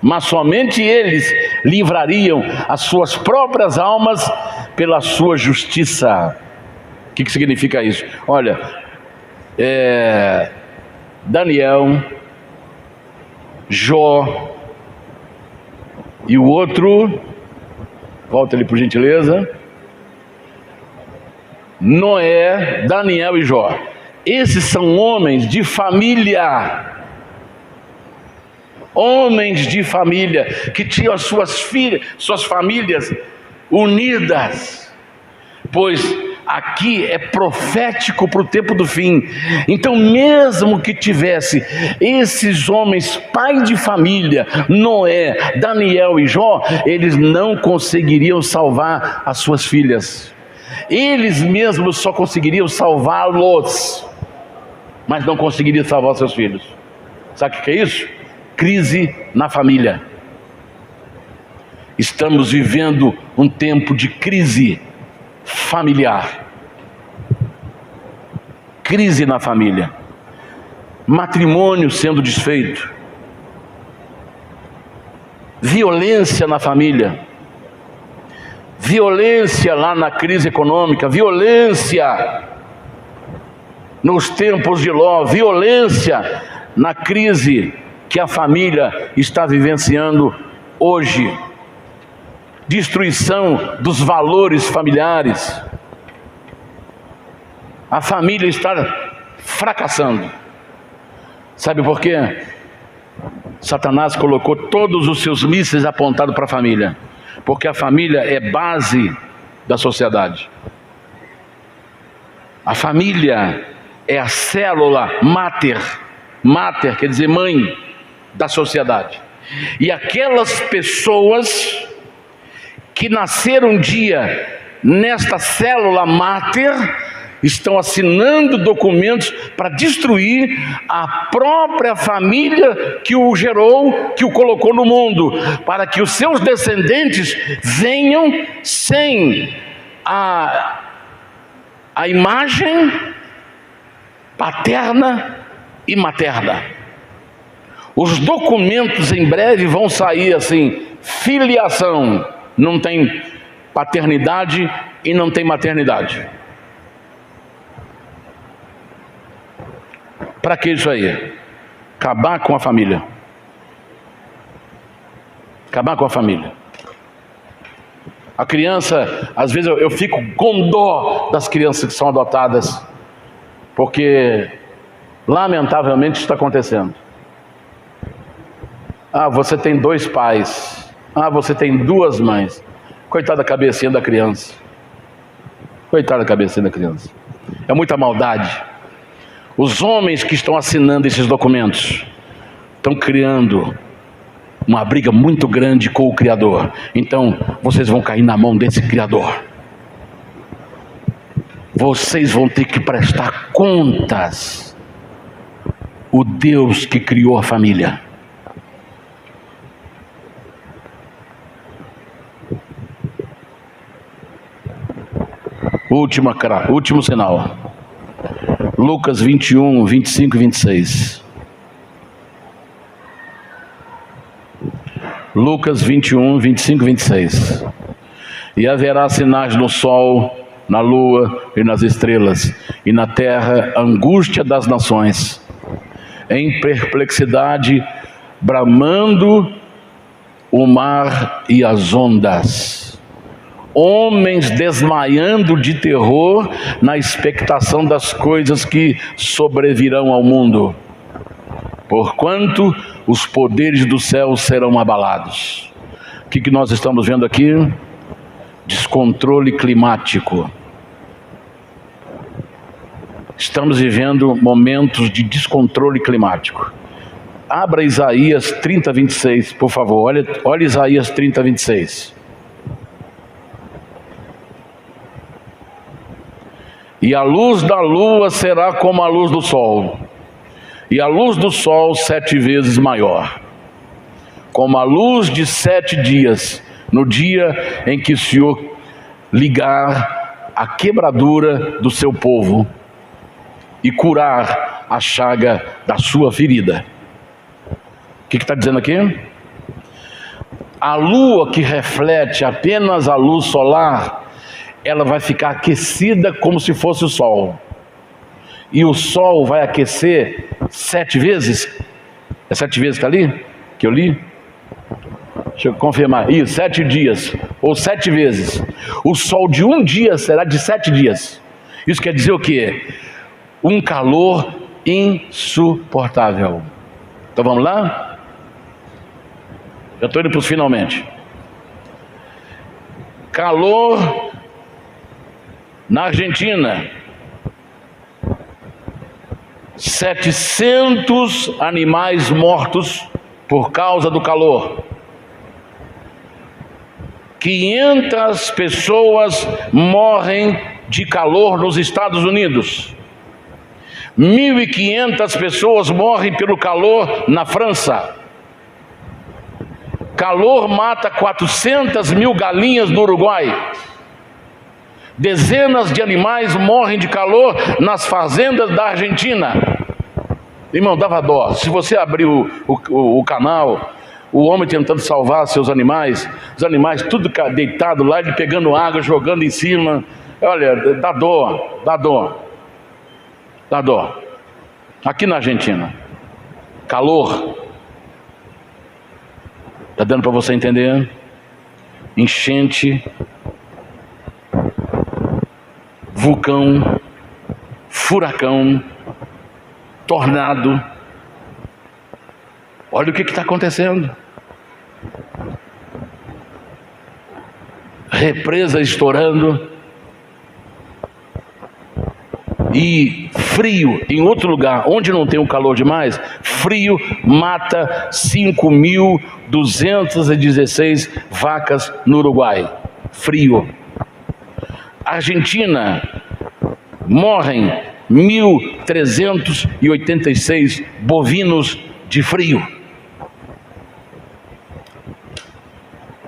mas somente eles livrariam as suas próprias almas pela sua justiça. O que significa isso? Olha, Daniel, Jó e o outro, volta ali por gentileza, Noé, Daniel e Jó. Esses são homens de família, que tinham as suas famílias unidas, pois aqui é profético para o tempo do fim. Então, mesmo que tivesse esses homens, pai de família, Noé, Daniel e Jó, eles não conseguiriam salvar as suas filhas. Eles mesmos só conseguiriam salvá-los, mas não conseguiriam salvar os seus filhos. Sabe o que é isso? Crise na família. Estamos vivendo um tempo de crise familiar. Crise na família. Matrimônio sendo desfeito. Violência na família. Violência lá na crise econômica. Violência nos tempos de Ló. Violência na crise que a família está vivenciando hoje. Destruição dos valores familiares. A família está fracassando. Sabe por quê? Satanás colocou todos os seus mísseis apontados para a família, porque a família é base da sociedade. A família é a célula máter quer dizer mãe da sociedade. E aquelas pessoas que nasceram um dia nesta célula máter estão assinando documentos para destruir a própria família que o gerou, que o colocou no mundo, para que os seus descendentes venham sem a imagem paterna e materna. Os documentos em breve vão sair assim: filiação, não tem paternidade e não tem maternidade. Para que isso aí? Acabar com a família. Acabar com a família. A criança, às vezes eu fico com dó das crianças que são adotadas, porque lamentavelmente isso está acontecendo. Ah, você tem 2 pais. Ah, você tem 2 mães. Coitada da cabecinha da criança. Coitada da cabecinha da criança. É muita maldade. Os homens que estão assinando esses documentos estão criando uma briga muito grande com o Criador. Então, vocês vão cair na mão desse Criador. Vocês vão ter que prestar contas. O Deus que criou a família. Último sinal. Lucas 21, 25 e 26. Lucas 21, 25 e 26. E haverá sinais no sol, na lua e nas estrelas, e na terra angústia das nações, em perplexidade, bramando o mar e as ondas. Homens desmaiando de terror na expectação das coisas que sobrevirão ao mundo, porquanto os poderes do céu serão abalados. O que nós estamos vendo aqui? Descontrole climático. Estamos vivendo momentos de descontrole climático. Abra Isaías 30, 26, por favor. Olha Isaías 30, 26. E a luz da lua será como a luz do sol, e a luz do sol 7 vezes maior, como a luz de 7 dias, no dia em que o Senhor ligar a quebradura do seu povo e curar a chaga da sua ferida. O que está dizendo aqui? A lua, que reflete apenas a luz solar, ela vai ficar aquecida como se fosse o sol, e o sol vai aquecer 7 vezes. É 7 vezes que está ali? Que eu li? Deixa eu confirmar. Isso, 7 dias, ou 7 vezes. O sol de um dia será de 7 dias. Isso quer dizer o quê? Um calor insuportável. Então vamos lá? Já estou indo para os finalmente. Calor na Argentina. 700 animais mortos por causa do calor. 500 pessoas morrem de calor nos Estados Unidos. 1.500 pessoas morrem pelo calor na França. Calor mata 400 mil galinhas no Uruguai. Dezenas de animais morrem de calor nas fazendas da Argentina. Irmão, dava dó. Se você abrir o canal, o homem tentando salvar seus animais, os animais tudo deitado lá, ele pegando água, jogando em cima. Olha, dá dó, dá dó, dá dó. Aqui na Argentina, calor. Está dando para você entender? Enchente, vulcão, furacão, tornado. Olha o que está acontecendo. Represa estourando. E frio em outro lugar, onde não tem um calor demais, frio mata 5.216 vacas no Uruguai. Frio. Argentina, morrem 1.386 bovinos de frio.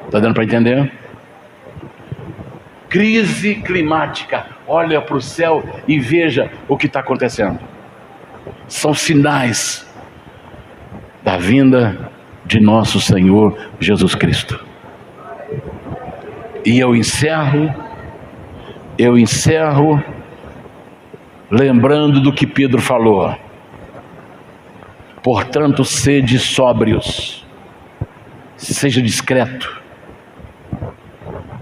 Está dando para entender? Crise climática. Olha para o céu e veja o que está acontecendo. São sinais da vinda de nosso Senhor Jesus Cristo. E eu encerro lembrando do que Pedro falou. Portanto, sede sóbrios, seja discreto,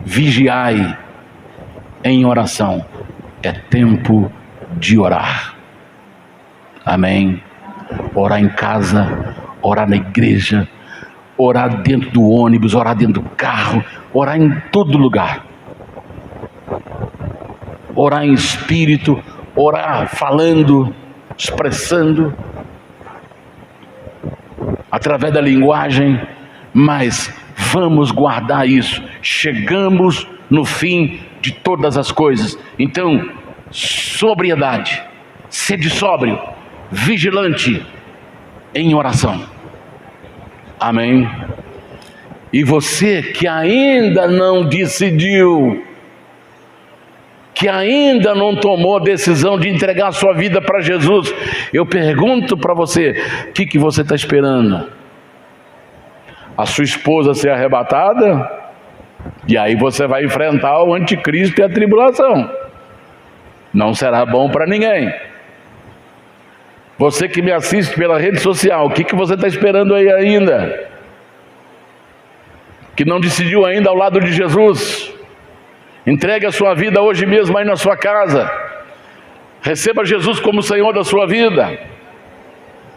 vigiai em oração. É tempo de orar. Amém. Orar em casa, orar na igreja, orar dentro do ônibus, orar dentro do carro, orar em todo lugar. Orar em espírito, orar falando, expressando, através da linguagem, mas vamos guardar isso. Chegamos no fim de todas as coisas. Então, sobriedade, sede sóbrio, vigilante em oração. Amém. E você que ainda não decidiu, que ainda não tomou a decisão de entregar a sua vida para Jesus, eu pergunto para você, o que você está esperando? A sua esposa ser arrebatada? E aí você vai enfrentar o anticristo e a tribulação. Não será bom para ninguém. Você que me assiste pela rede social, o que você está esperando aí ainda? Que não decidiu ainda ao lado de Jesus? Entregue a sua vida hoje mesmo aí na sua casa. Receba Jesus como Senhor da sua vida.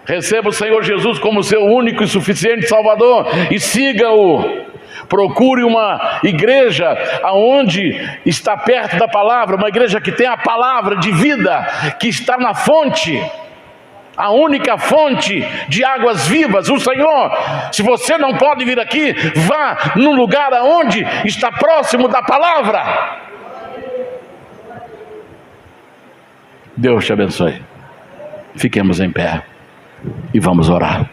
Receba o Senhor Jesus como seu único e suficiente Salvador e siga-o. Procure uma igreja aonde está perto da palavra, uma igreja que tem a palavra de vida, que está na fonte, a única fonte de águas vivas, o Senhor. Se você não pode vir aqui, vá num lugar aonde está próximo da palavra. Deus te abençoe. Fiquemos em pé e vamos orar.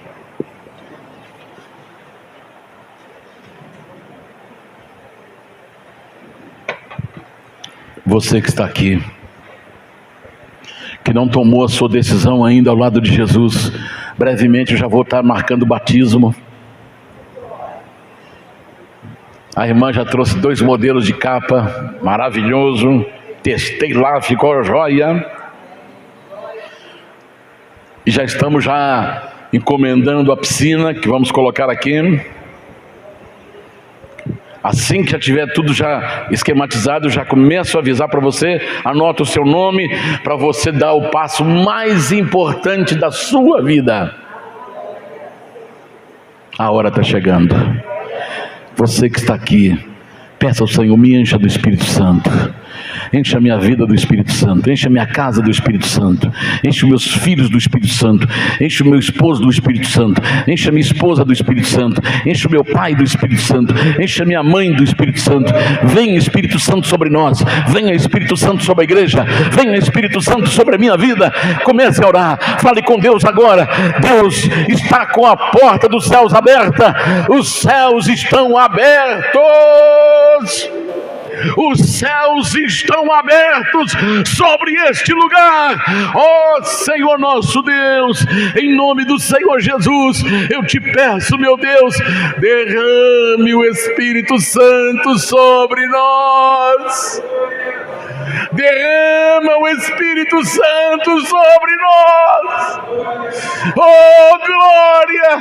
Você que está aqui, que não tomou a sua decisão ainda ao lado de Jesus, brevemente eu já vou estar marcando o batismo. A irmã já trouxe 2 modelos de capa, maravilhoso, testei lá, ficou joia. E já estamos encomendando a piscina que vamos colocar aqui. Assim que já tiver tudo já esquematizado, eu já começo a avisar para você, anota o seu nome, para você dar o passo mais importante da sua vida. A hora está chegando. Você que está aqui, peça ao Senhor, me encha do Espírito Santo. Enche a minha vida do Espírito Santo, enche a minha casa do Espírito Santo, enche os meus filhos do Espírito Santo, enche o meu esposo do Espírito Santo, enche a minha esposa do Espírito Santo, enche o meu pai do Espírito Santo, enche a minha mãe do Espírito Santo. Venha Espírito Santo sobre nós, venha Espírito Santo sobre a igreja, venha Espírito Santo sobre a minha vida. Comece a orar, fale com Deus agora. Deus está com a porta dos céus aberta, os céus estão abertos. Os céus estão abertos sobre este lugar. Ó Senhor nosso Deus, em nome do Senhor Jesus, eu te peço, meu Deus, derrame o Espírito Santo sobre nós. Derrama o Espírito Santo sobre nós. Oh glória!